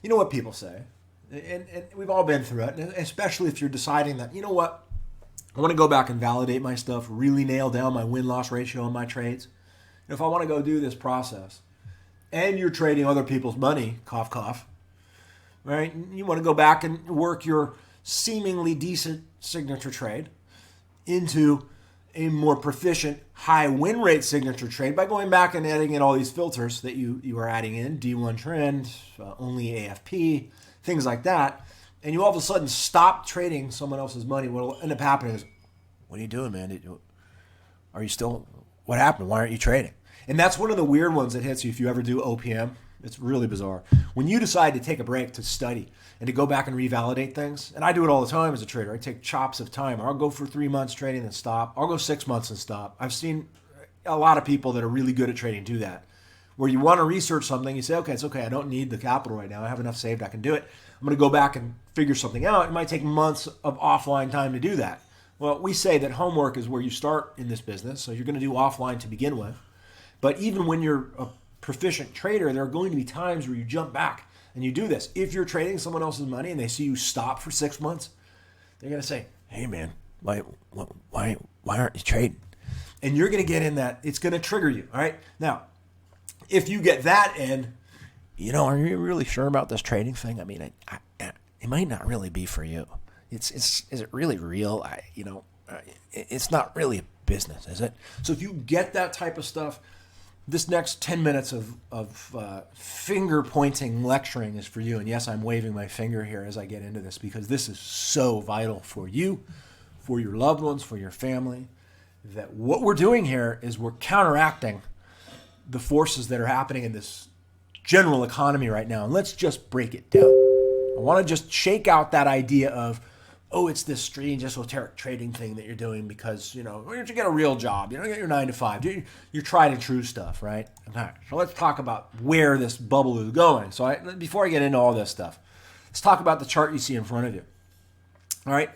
You know what people say. And we've all been through it, and especially if you're deciding that, what, I want to go back and validate my stuff, really nail down my win-loss ratio on my trades. And if I want to go do this process, and you're trading other people's money, cough, cough, right? You want to go back and work your seemingly decent signature trade. into a more proficient high win rate signature trade by going back and adding in all these filters that you are adding in, D1 trend, only AFP, things like that. And you all of a sudden stop trading someone else's money. What will end up happening is, what are you doing, man? Are you still, what happened? Why aren't you trading? And that's one of the weird ones that hits you if you ever do OPM. It's really bizarre. When you decide to take a break to study and to go back and revalidate things, and I do it all the time as a trader. I take chops of time. I'll go for 3 months trading and stop. I'll go 6 months and stop. I've seen a lot of people that are really good at trading do that. Where you want to research something, you say, okay, it's okay. I don't need the capital right now. I have enough saved. I can do it. I'm going to go back and figure something out. It might take months of offline time to do that. Well, we say that homework is where you start in this business. So you're going to do offline to begin with. But even when you're a proficient trader, there are going to be times where you jump back and you do this. If you're trading someone else's money and they see you stop for 6 months, they're going to say, hey man, why aren't you trading? And you're going to get in that. It's going to trigger you. All right. Now, if you get that in, are you really sure about this trading thing? I mean, it might not really be for you. Is it really real? It's not really a business, is it? So if you get that type of stuff, this next 10 minutes of finger-pointing lecturing is for you. And yes, I'm waving my finger here as I get into this because this is so vital for you, for your loved ones, for your family, that what we're doing here is we're counteracting the forces that are happening in this general economy right now. And let's just break it down. I want to just shake out that idea of, oh, it's this strange esoteric trading thing that you're doing because, why don't you get a real job? You don't get your 9 to 5. Do your tried and true stuff, right? Okay. So let's talk about where this bubble is going. So before I get into all this stuff, let's talk about the chart you see in front of you. All right.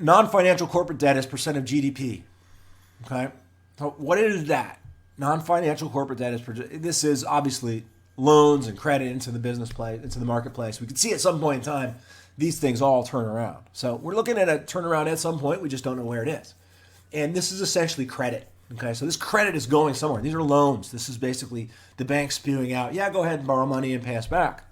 Non-financial corporate debt as percent of GDP. Okay. So what is that? Non-financial corporate debt this is obviously loans and credit into the business place, into the marketplace. We could see at some point in time these things all turn around. So we're looking at a turnaround at some point. We just don't know where it is. And this is essentially credit. Okay, so this credit is going somewhere. These are loans. This is basically the bank spewing out, yeah, go ahead and borrow money and pay us back.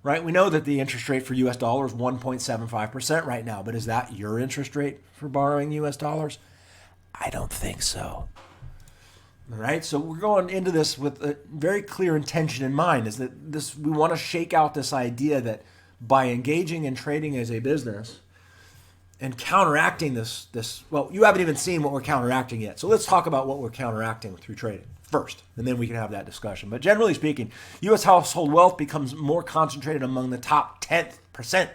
Right? We know that the interest rate for US dollar is 1.75% right now, but is that your interest rate for borrowing US dollars? I don't think so. All right, so we're going into this with a very clear intention in mind, is that we want to shake out this idea that by engaging in trading as a business and counteracting this, well, you haven't even seen what we're counteracting yet. So let's talk about what we're counteracting through trading first, and then we can have that discussion. But generally speaking, U.S. household wealth becomes more concentrated among the top 10%,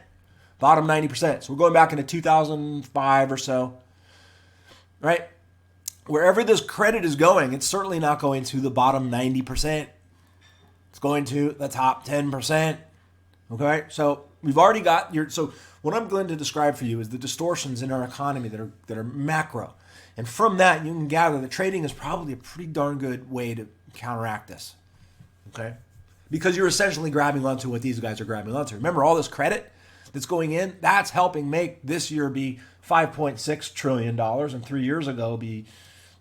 bottom 90%. So we're going back into 2005 or so, right? Wherever this credit is going, it's certainly not going to the bottom 90%. It's going to the top 10%. Okay, so we've already got so what I'm going to describe for you is the distortions in our economy that are macro. And from that, you can gather that trading is probably a pretty darn good way to counteract this. Okay? Because you're essentially grabbing onto what these guys are grabbing onto. Remember, all this credit that's going in, that's helping make this year be $5.6 trillion and 3 years ago be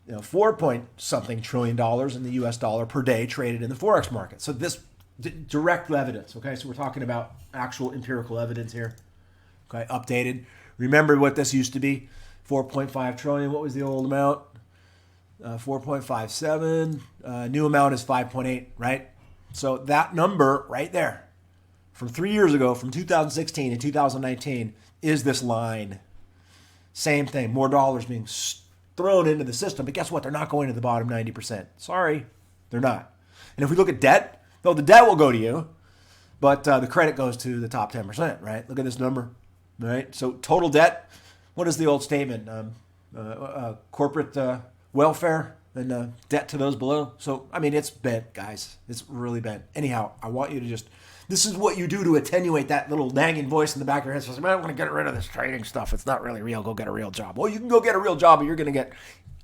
4-point-something trillion dollars in the US dollar per day traded in the Forex market. So this direct evidence, okay? So we're talking about actual empirical evidence here, okay? Updated. Remember what this used to be? 4.5 trillion. What was the old amount? 4.57. New amount is 5.8, right? So that number right there from 3 years ago, from 2016 and 2019, is this line. Same thing. More dollars being thrown into the system. But guess what? They're not going to the bottom 90%. Sorry, they're not. And if we look at debt, though the debt will go to you, but the credit goes to the top 10%, right? Look at this number, right? So total debt, what is the old statement? Corporate welfare and debt to those below. So, I mean, it's bent, guys. It's really bent. Anyhow, I want you to this is what you do to attenuate that little nagging voice in the back of your head. Says, man, I want to get rid of this trading stuff. It's not really real. Go get a real job. Well, you can go get a real job, but you're going to get,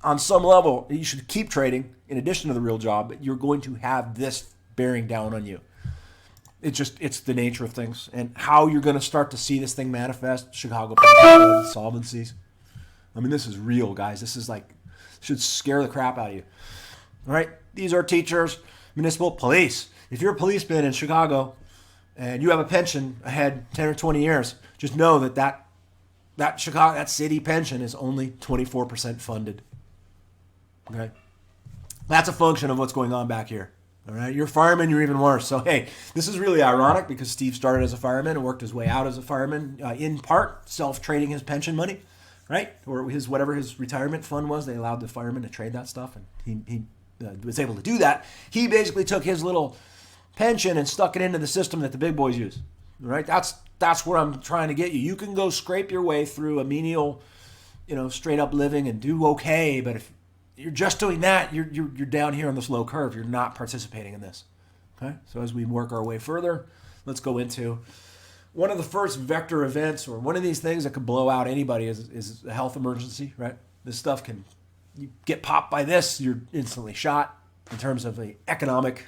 on some level, you should keep trading in addition to the real job, but you're going to have this bearing down on you. It's the nature of things. And how you're going to start to see this thing manifest, Chicago solvencies. I mean, this is real, guys. This is should scare the crap out of you. All right? These are teachers, municipal, police. If you're a policeman in Chicago and you have a pension ahead 10 or 20 years, just know that that city pension is only 24% funded. Okay? That's a function of what's going on back here. All right? You're a fireman, you're even worse. So, hey, this is really ironic because Steve started as a fireman and worked his way out as a fireman, in part self-trading his pension money, right? Or his whatever his retirement fund was. They allowed the fireman to trade that stuff, and he was able to do that. He basically took his little pension and stuck it into the system that the big boys use. Right? That's where I'm trying to get you. You can go scrape your way through a menial, straight up living and do okay, but if you're just doing that, you're down here on this low curve. You're not participating in this. Okay? So as we work our way further, let's go into one of the first vector events, or one of these things that could blow out anybody is a health emergency, right? This stuff you get popped by this, you're instantly shot in terms of the economic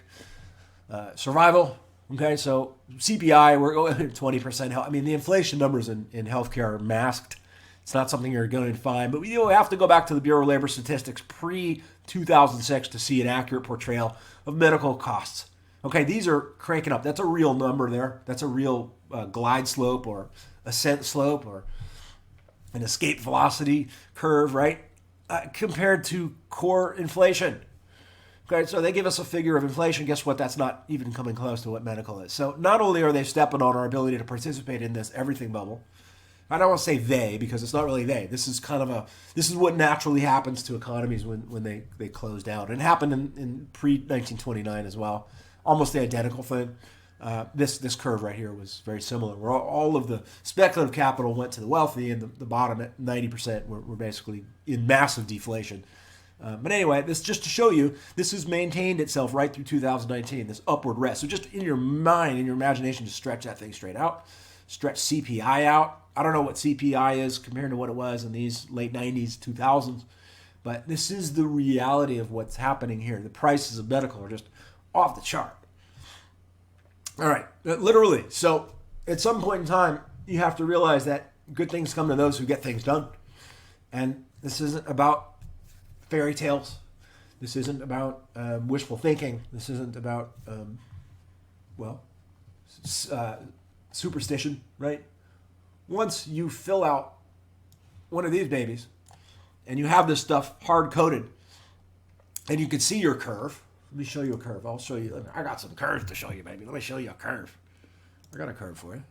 survival. Okay, so CPI, we're going 20%. I mean, the inflation numbers in healthcare are masked. It's not something you're going to find, but we have to go back to the Bureau of Labor Statistics pre-2006 to see an accurate portrayal of medical costs. Okay, these are cranking up. That's a real number there. That's a real glide slope or ascent slope or an escape velocity curve, right? Compared to core inflation. Okay, so they give us a figure of inflation. Guess what? That's not even coming close to what medical is. So not only are they stepping on our ability to participate in this everything bubble, I don't want to say they because it's not really they. This is this is what naturally happens to economies when they close down. It happened in pre-1929 as well. Almost the identical thing. This curve right here was very similar, where all of the speculative capital went to the wealthy, and the bottom at 90% were basically in massive deflation. But anyway, this just to show you, this has maintained itself right through 2019, this upward rest. So just in your mind, in your imagination, just stretch that thing straight out. Stretch CPI out. I don't know what CPI is compared to what it was in these late 90s, 2000s, but this is the reality of what's happening here. The prices of medical are just off the chart. All right, literally. So at some point in time, you have to realize that good things come to those who get things done. And this isn't about fairy tales. This isn't about wishful thinking. This isn't about, superstition, right? Once you fill out one of these babies and you have this stuff hard-coded and you can see your curve. Let me show you a curve. I'll show you. I got some curves to show you, baby. Let me show you a curve. I got a curve for you.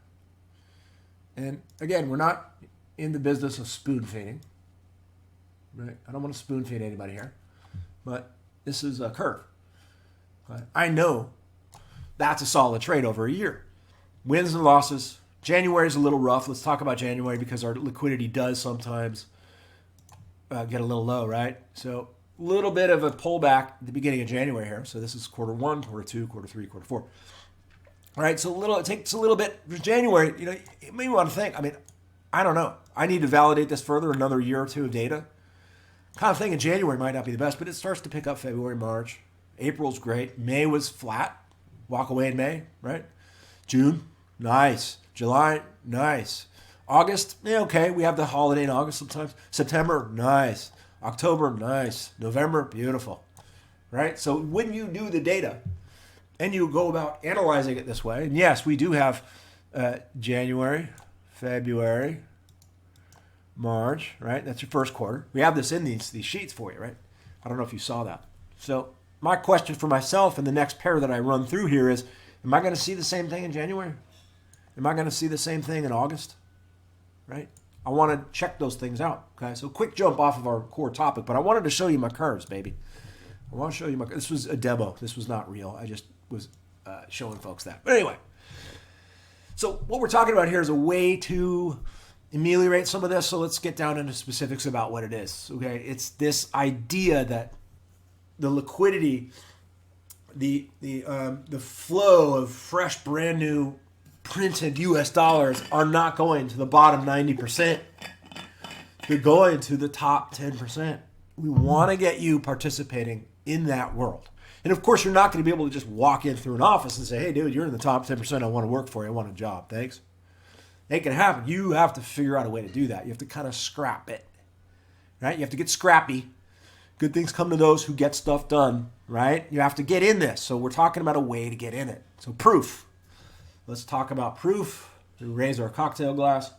And again, we're not in the business of spoon feeding. Right? I don't want to spoon feed anybody here. But this is a curve. I know that's a solid trade over a year. Wins and losses. January is a little rough. Let's talk about January because our liquidity does sometimes get a little low, right? So a little bit of a pullback at the beginning of January here. So this is quarter 1, quarter 2, quarter 3, quarter 4. All right, so it takes a little bit. For January, you may want to think, I don't know. I need to validate this further, another year or two of data. Kind of thinking January might not be the best, but it starts to pick up February, March. April's great. May was flat. Walk away in May, right? June, nice. July, nice. August, okay. We have the holiday in August sometimes. September, nice. October, nice. November, beautiful. Right? So when you do the data and you go about analyzing it this way, and yes, we do have January, February, March, right? That's your first quarter. We have this in these sheets for you, right? I don't know if you saw that. So my question for myself in the next pair that I run through here is, am I going to see the same thing in January? Am I going to see the same thing in August? Right? I want to check those things out. Okay, so quick jump off of our core topic, but I wanted to show you my curves, baby. I want to show you this was a demo. This was not real. I just was showing folks that. But anyway, so what we're talking about here is a way to ameliorate some of this. So let's get down into specifics about what it is. Okay, it's this idea that the liquidity, the flow of fresh, brand new printed U.S. dollars are not going to the bottom 90%. They're going to the top 10%. We want to get you participating in that world. And of course, you're not going to be able to just walk in through an office and say, hey, dude, you're in the top 10%. I want to work for you. I want a job. Thanks. It can happen. You have to figure out a way to do that. You have to kind of scrap it. Right? You have to get scrappy. Good things come to those who get stuff done. Right? You have to get in this. So we're talking about a way to get in it. So proof. Let's talk about proof. We raise our cocktail glass.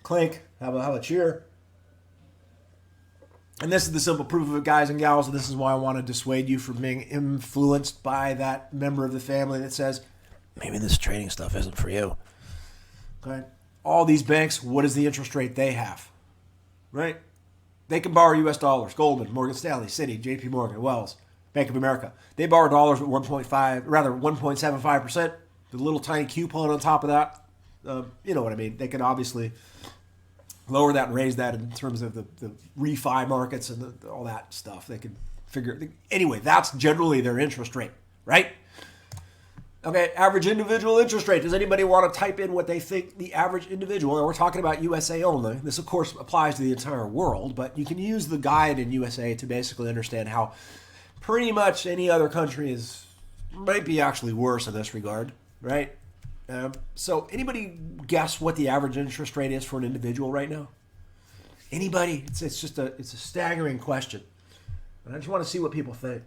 Clink. Have a cheer. And this is the simple proof of it, guys and gals. And this is why I want to dissuade you from being influenced by that member of the family that says, maybe this trading stuff isn't for you. Okay? All these banks, what is the interest rate they have? Right? They can borrow U.S. dollars. Goldman, Morgan Stanley, Citi, J.P. Morgan, Wells, Bank of America. They borrow dollars at 1.75%. The little tiny coupon on top of that. You know what I mean. They can obviously lower that and raise that in terms of the refi markets and all that stuff. They can figure. Anyway, that's generally their interest rate, right? Okay, average individual interest rate. Does anybody want to type in what they think the average individual, and we're talking about USA only. This, of course, applies to the entire world, but you can use the guide in USA to basically understand how pretty much any other country might be actually worse in this regard, right? So anybody guess what the average interest rate is for an individual right now? Anybody? It's a staggering question. And I just want to see what people think.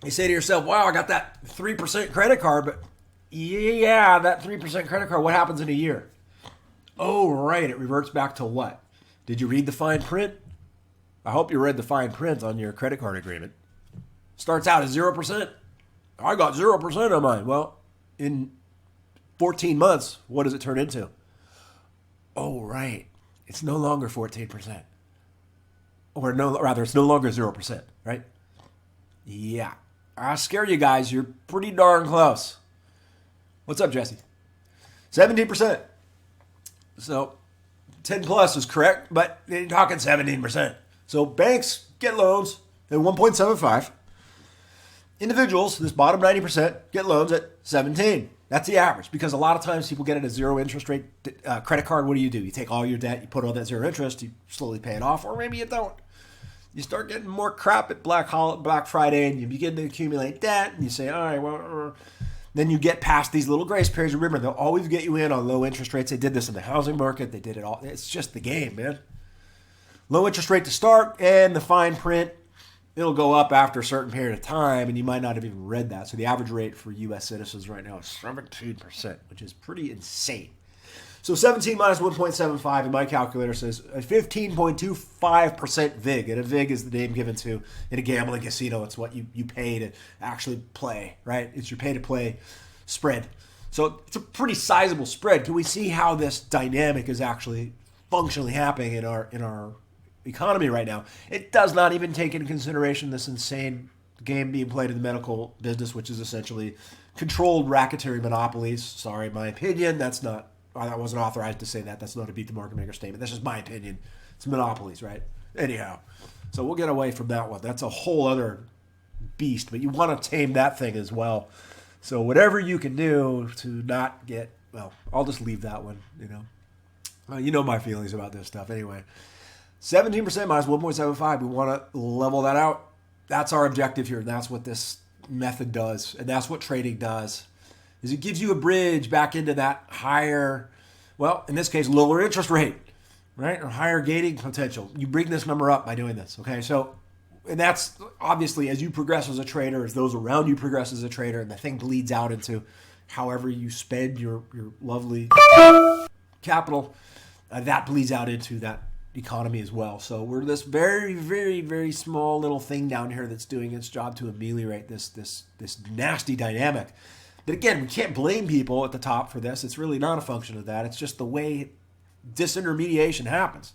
You say to yourself, wow, I got that 3% credit card, but yeah, that 3% credit card, what happens in a year? Oh, right, it reverts back to what? Did you read the fine print? I hope you read the fine print on your credit card agreement. Starts out at 0%. I got 0% on mine. Well, in 14 months, what does it turn into? Oh, right. It's no longer 14%. Or it's no longer 0%, right? Yeah. I scare you guys. You're pretty darn close. What's up, Jesse? 17%. So 10 plus is correct, but you're talking 17%. So banks get loans at 1.75. Individuals, this bottom 90%, get loans at 17. That's the average, because a lot of times people get at a zero interest rate credit card. What do? You take all your debt, you put all that zero interest, you slowly pay it off, or maybe you don't. You start getting more crap at Black Friday, and you begin to accumulate debt, and you say, all right, well, then you get past these little grace periods. Remember, they'll always get you in on low interest rates. They did this in the housing market. They did it all. It's just the game, man. Low interest rate to start, and the fine print, it'll go up after a certain period of time, and you might not have even read that. So the average rate for U.S. citizens right now is 17%, which is pretty insane. So 17 minus 1.75 in my calculator says a 15.25% VIG. And a VIG is the name given to, in a gambling casino, it's what you pay to actually play, right? It's your pay-to-play spread. So it's a pretty sizable spread. Can we see how this dynamic is actually functionally happening in our economy right now? It does not even take into consideration this insane game being played in the medical business, which is essentially controlled racketeering monopolies. Sorry, my opinion. I wasn't authorized to say that. That's not a beat the market maker statement. That's just my opinion. It's monopolies, right? Anyhow, so we'll get away from that one. That's a whole other beast, but you want to tame that thing as well. So whatever you can do to not get, well, I'll just leave that one, you know my feelings about this stuff. Anyway, 17% minus 1.75. We want to level that out. That's our objective here. And that's what this method does. And that's what trading does. Is it gives you a bridge back into that higher, well, in this case, lower interest rate, right? Or higher gating potential. You bring this number up by doing this, okay? So, and that's obviously as you progress as a trader, as those around you progress as a trader, and the thing bleeds out into however you spend your lovely capital, that bleeds out into that economy as well. So we're this very, very, very small little thing down here that's doing its job to ameliorate this nasty dynamic. But again, we can't blame people at the top for this. It's really not a function of that. It's just the way disintermediation happens.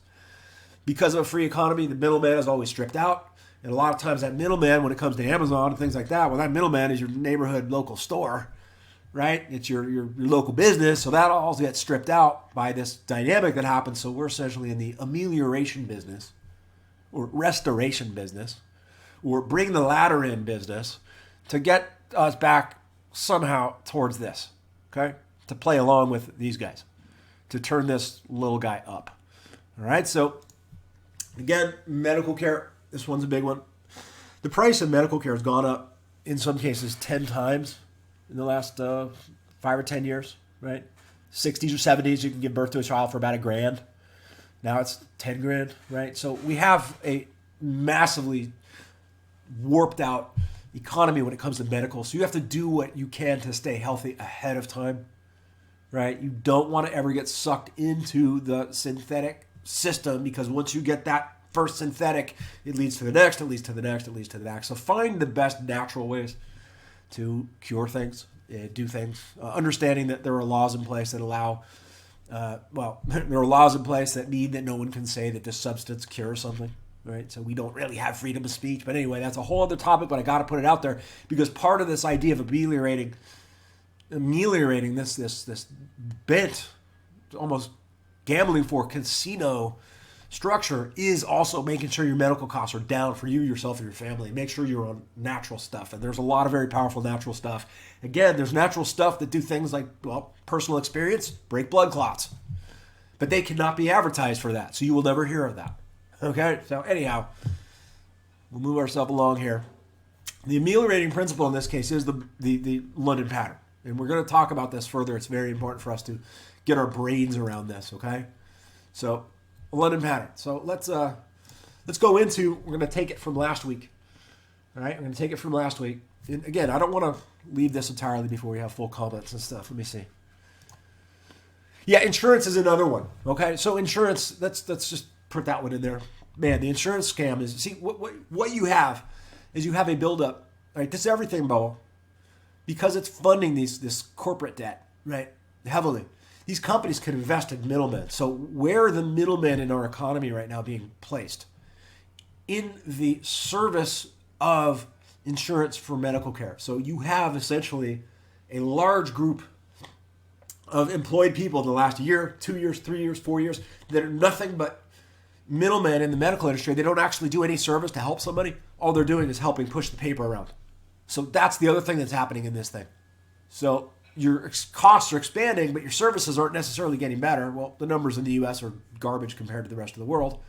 Because of a free economy, the middleman is always stripped out. And a lot of times that middleman, when it comes to Amazon and things like that, well, that middleman is your neighborhood local store, right? It's your local business. So that all gets stripped out by this dynamic that happens. So we're essentially in the amelioration business or restoration business or bring the ladder in business to get us back somehow towards this, okay? To play along with these guys, to turn this little guy up. All right, so again, medical care, this one's a big one. The price of medical care has gone up, in some cases, 10 times in the last 5 or 10 years, right? 60s or 70s, you can give birth to a child for about $1,000. Now it's 10 grand, right? So we have a massively warped out economy when it comes to medical. So you have to do what you can to stay healthy ahead of time, right? You don't want to ever get sucked into the synthetic system, because once you get that first synthetic, it leads to the next, it leads to the next, it leads to the next. So find the best natural ways to cure things, do things, understanding that there are laws in place that allow, there are laws in place that mean that no one can say that this substance cures something, right? So we don't really have freedom of speech. But anyway, that's a whole other topic, but I got to put it out there because part of this idea of ameliorating this bent, almost gambling for casino structure is also making sure your medical costs are down for you, yourself, and your family. Make sure you're on natural stuff. And there's a lot of very powerful natural stuff. Again, there's natural stuff that do things like, well, personal experience, break blood clots. But they cannot be advertised for that, so you will never hear of that. Okay? So anyhow, we'll move ourselves along here. The ameliorating principle in this case is the London pattern. And we're going to talk about this further. It's very important for us to get our brains around this, okay? So, London pattern. So let's go into, we're going to take it from last week. All right, we're going to take it from last week. And again, I don't want to leave this entirely before we have full comments and stuff. Let me see. Yeah, insurance is another one. Okay, so insurance, let's just put that one in there. Man, the insurance scam is, see, what you have is you have a buildup. Right, this is everything, Bo, because it's funding this corporate debt, right, heavily. These companies can invest in middlemen. So where are the middlemen in our economy right now being placed? In the service of insurance for medical care. So you have essentially a large group of employed people in the last year, 2 years, 3 years, 4 years that are nothing but middlemen in the medical industry. They don't actually do any service to help somebody. All they're doing is helping push the paper around. So that's the other thing that's happening in this thing. So your costs are expanding, but your services aren't necessarily getting better. Well, the numbers in the U.S. are garbage compared to the rest of the world.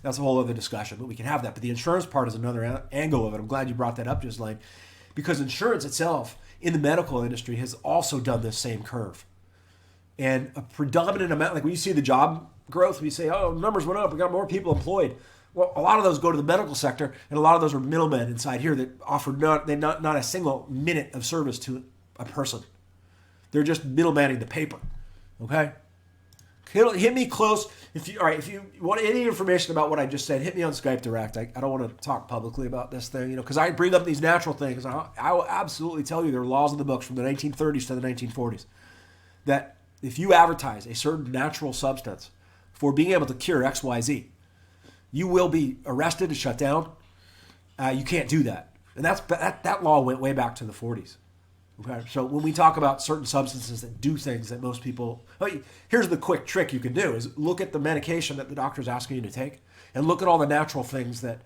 That's a whole other discussion, but we can have that. But the insurance part is another angle of it. I'm glad you brought that up, Ghislaine, because insurance itself in the medical industry has also done this same curve. And a predominant amount, like when you see the job growth, we say, oh, numbers went up, we got more people employed. Well, a lot of those go to the medical sector, and a lot of those are middlemen inside here that offer not a single minute of service to a person. They're just middlemaning the paper. Okay? Hit me close. If you want any information about what I just said, hit me on Skype direct. I don't want to talk publicly about this thing, because I bring up these natural things. I will absolutely tell you there are laws in the books from the 1930s to the 1940s that if you advertise a certain natural substance for being able to cure XYZ, you will be arrested and shut down. You can't do that. And that law went way back to the 40s. Okay, so when we talk about certain substances that do things that most people, here's the quick trick you can do is look at the medication that the doctor's asking you to take and look at all the natural things that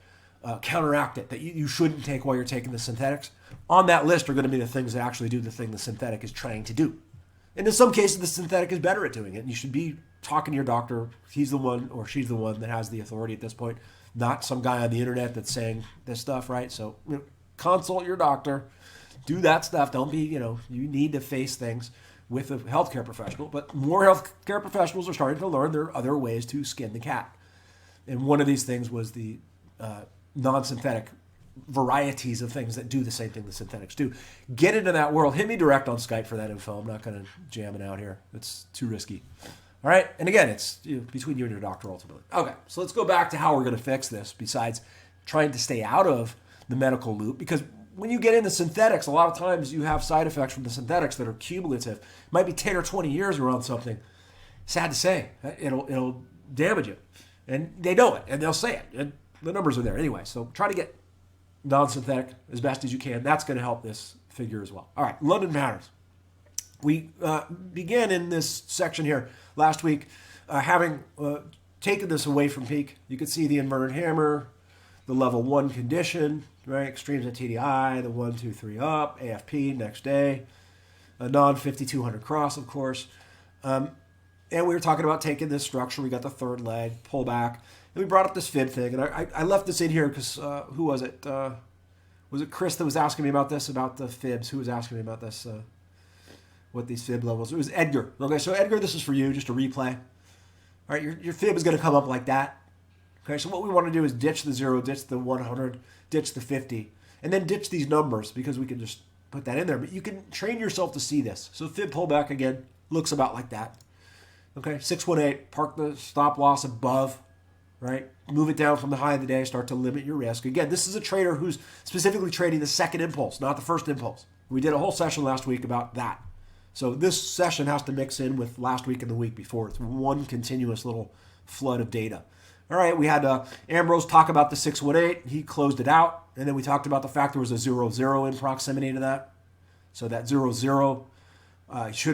counteract it, that you shouldn't take while you're taking the synthetics. On that list are going to be the things that actually do the thing the synthetic is trying to do. And in some cases, the synthetic is better at doing it. And you should be talking to your doctor. He's the one or she's the one that has the authority at this point, not some guy on the internet that's saying this stuff, right? So consult your doctor. Do that stuff. Don't be, you need to face things with a healthcare professional. But more healthcare professionals are starting to learn there are other ways to skin the cat. And one of these things was the non-synthetic varieties of things that do the same thing the synthetics do. Get into that world. Hit me direct on Skype for that info. I'm not going to jam it out here. It's too risky. All right? And again, it's between you and your doctor ultimately. Okay, so let's go back to how we're going to fix this besides trying to stay out of the medical loop, because when you get into synthetics, a lot of times you have side effects from the synthetics that are cumulative. It might be 10 or 20 years around something. Sad to say. It'll damage it. And they know it, and they'll say it. And the numbers are there anyway. So try to get non-synthetic as best as you can. That's going to help this figure as well. All right, London patterns. We began in this section here last week having taken this away from peak. You can see the inverted hammer, the level 1 condition, right? Extremes at TDI, the 1, 2, 3 up, AFP next day, a non-5200 cross, of course. And we were talking about taking this structure. We got the third leg, pull back. And we brought up this fib thing. And I left this in here because who was it? Was it Chris that was asking me about this, about the fibs? Who was asking me about this, what these fib levels? It was Edgar. Okay, so Edgar, this is for you, just a replay. All right, your fib is going to come up like that. Okay, so what we want to do is ditch the 0, ditch the 100, ditch the 50, and then ditch these numbers because we can just put that in there. But you can train yourself to see this. So fib pullback again, Looks about like that. Okay, 618, park the stop loss above, right? Move it down from the high of the day, start to limit your risk. Again, this is a trader who's specifically trading the second impulse, not the first impulse. We did a whole session last week about that. So this session has to mix in with last week and the week before. It's one continuous little flood of data. All right, we had Ambrose talk about the 618. He closed it out. And then we talked about the fact there was a 0-0 in proximity to that. So that 0-0,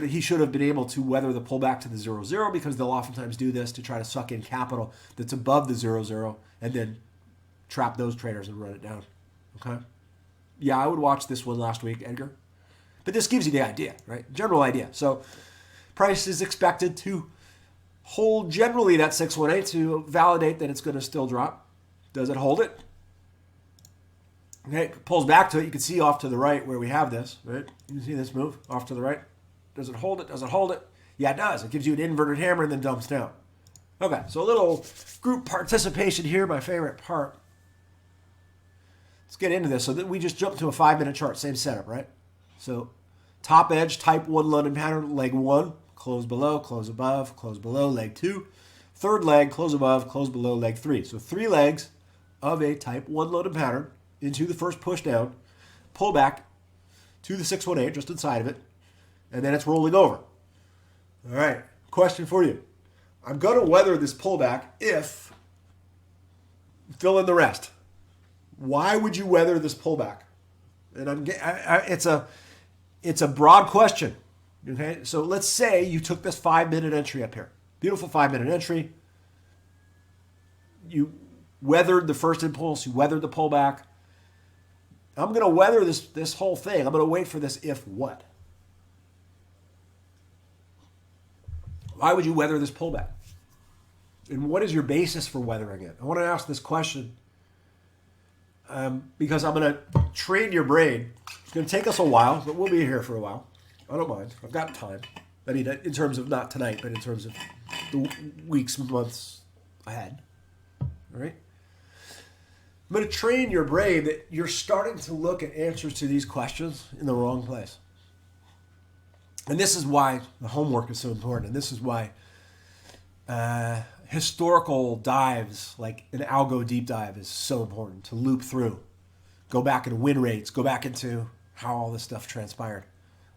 he should have been able to weather the pullback to the 0-0 because they'll oftentimes do this to try to suck in capital that's above the 0-0 and then trap those traders and run it down. Okay? Yeah, I would watch this one last week, Edgar. But this gives you the idea, right? General idea. So price is expected to hold generally that 618 to validate that it's going to still drop. Does it hold it? Okay, it pulls back to it. You can see off to the right where we have this, right? You can see this move off to the right. Does it hold it? Does it hold it? Yeah, it does. It gives you an inverted hammer and then dumps down. Okay, so a little group participation here, my favorite part. Let's get into this. So that we just jumped to a 5-minute chart, same setup, right? So top edge, type 1 London pattern, leg 1, close below, close above, close below, leg 2. Third leg, close above, close below, leg 3. So 3 legs of a type 1 London pattern into the first push down, pull back to the 618, just inside of it, and then it's rolling over. All right, question for you. I'm going to weather this pullback if, fill in the rest. Why would you weather this pullback? And it's a broad question. Okay, so let's say you took this 5-minute entry up here. Beautiful 5-minute entry. You weathered the first impulse. You weathered the pullback. I'm going to weather this whole thing. I'm going to wait for this if what? Why would you weather this pullback? And what is your basis for weathering it? I want to ask this question because I'm going to train your brain. It's going to take us a while, but we'll be here for a while. I don't mind. I've got time. I mean, in terms of not tonight, but in terms of the weeks, months ahead. All right? I'm going to train your brain that you're starting to look at answers to these questions in the wrong place. And this is why the homework is so important. And this is why historical dives, like an algo deep dive, is so important to loop through. Go back into win rates. Go back into how all this stuff transpired.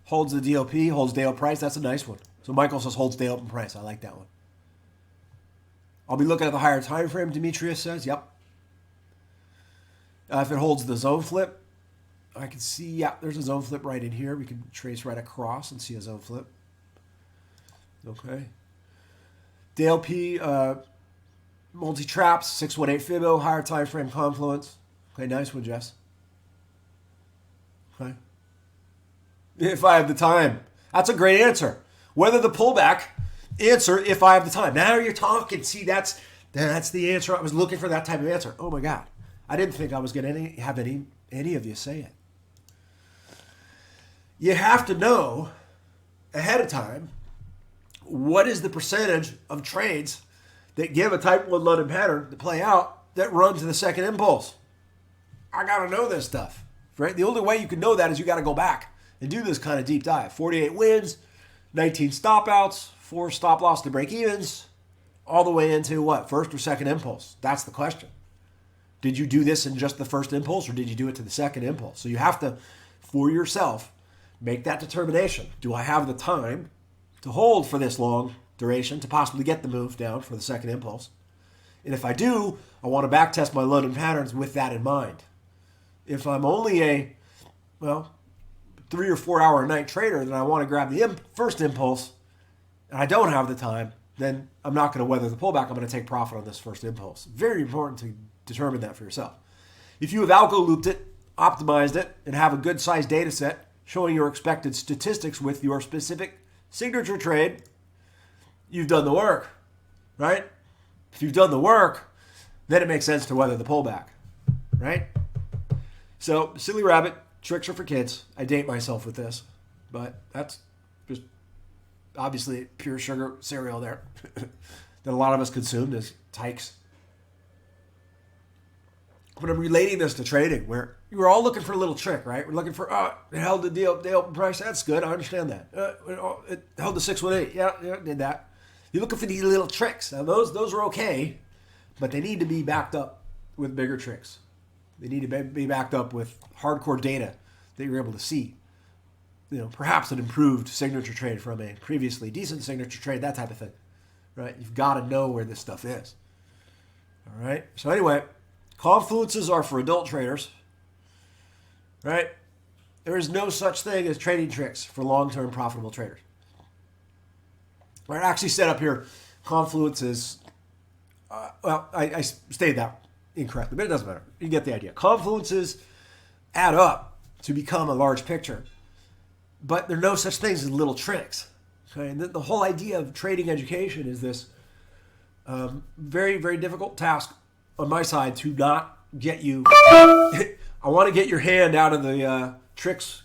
Holds the DLP, holds day open price. That's a nice one. So Michael says holds day open price. I like that one. I'll be looking at the higher time frame, Demetrius says. Yep. If it holds the zone flip, I can see, yeah, there's a zone flip right in here. We can trace right across and see a zone flip. Okay. DLP, multi-traps, 618 Fibo, higher time frame confluence. Okay, nice one, Jess. Okay. If I have the time. That's a great answer. Whether the pullback, answer if I have the time. Now you're talking. See, that's the answer. I was looking for that type of answer. Oh my God. I didn't think I was going to have any of you say it. You have to know ahead of time what is the percentage of trades that give a type 1 London pattern to play out that run to the second impulse. I got to know this stuff, right? The only way you can know that is you got to go back and do this kind of deep dive. 48 wins, 19 stop outs, 4 stop loss to break evens, all the way into what? First or second impulse? That's the question. Did you do this in just the first impulse or did you do it to the second impulse? So you have to, for yourself, make that determination. Do I have the time to hold for this long duration to possibly get the move down for the second impulse? And if I do, I want to backtest my London patterns with that in mind. If I'm only a, 3 or 4 hour a night trader, then I want to grab the first impulse and I don't have the time, then I'm not going to weather the pullback. I'm going to take profit on this first impulse. Very important to determine that for yourself. If you have algo looped it, optimized it, and have a good sized data set showing your expected statistics with your specific signature trade, you've done the work, right? If you've done the work, then it makes sense to weather the pullback, right? So, silly rabbit, tricks are for kids. I date myself with this, but that's just obviously pure sugar cereal there that a lot of us consumed as tykes. But I'm relating this to trading where we're all looking for a little trick, right? We're looking for, it held the open price. That's good. I understand that. It held the 618. Yeah, it did that. You're looking for these little tricks. Now, those are okay, but they need to be backed up with bigger tricks. They need to be backed up with hardcore data that you're able to see. Perhaps an improved signature trade from a previously decent signature trade, that type of thing, right? You've got to know where this stuff is. All right. So anyway, confluences are for adult traders, right? There is no such thing as trading tricks for long-term profitable traders. I actually set up here confluences. I stated that incorrectly, but it doesn't matter. You get the idea. Confluences add up to become a large picture, but there are no such things as little tricks. Okay? And the whole idea of trading education is this very, very difficult task on my side to not get you. I want to get your hand out of the tricks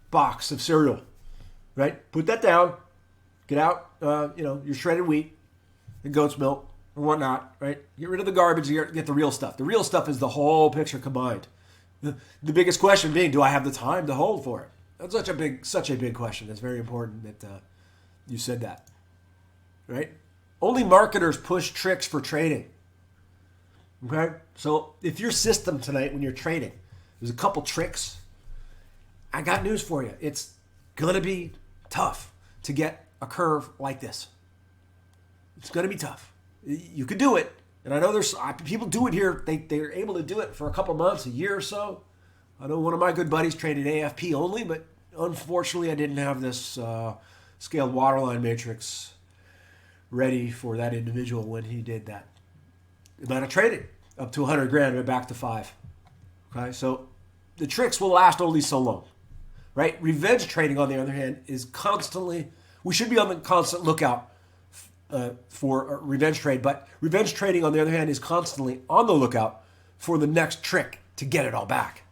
box of cereal, right? Put that down. Get out, your shredded wheat and goat's milk or whatnot, right? Get rid of the garbage and get the real stuff. The real stuff is the whole picture combined. The biggest question being, do I have the time to hold for it? That's such a big question. It's very important that you said that, right? Only marketers push tricks for trading. Okay, so if your system tonight when you're trading, there's a couple tricks. I got news for you. It's gonna be tough to get a curve like this. It's gonna be tough. You could do it, and I know there's people do it here. They're able to do it for a couple months, a year or so. I know one of my good buddies traded AFP only, but unfortunately I didn't have this scaled waterline matrix ready for that individual when he did that amount of trading, up to 100 grand and back to 5. Okay, so the tricks will last only so long, right? Revenge trading, on the other hand, is constantly, we should be on the constant lookout for a revenge trade, but revenge trading, on the other hand, is constantly on the lookout for the next trick to get it all back.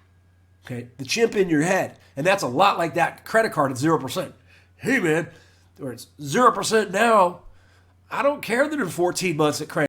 Okay, the chimp in your head, and that's a lot like that credit card at 0%. Hey man, or it's 0% now. I don't care that in 14 months it cranks.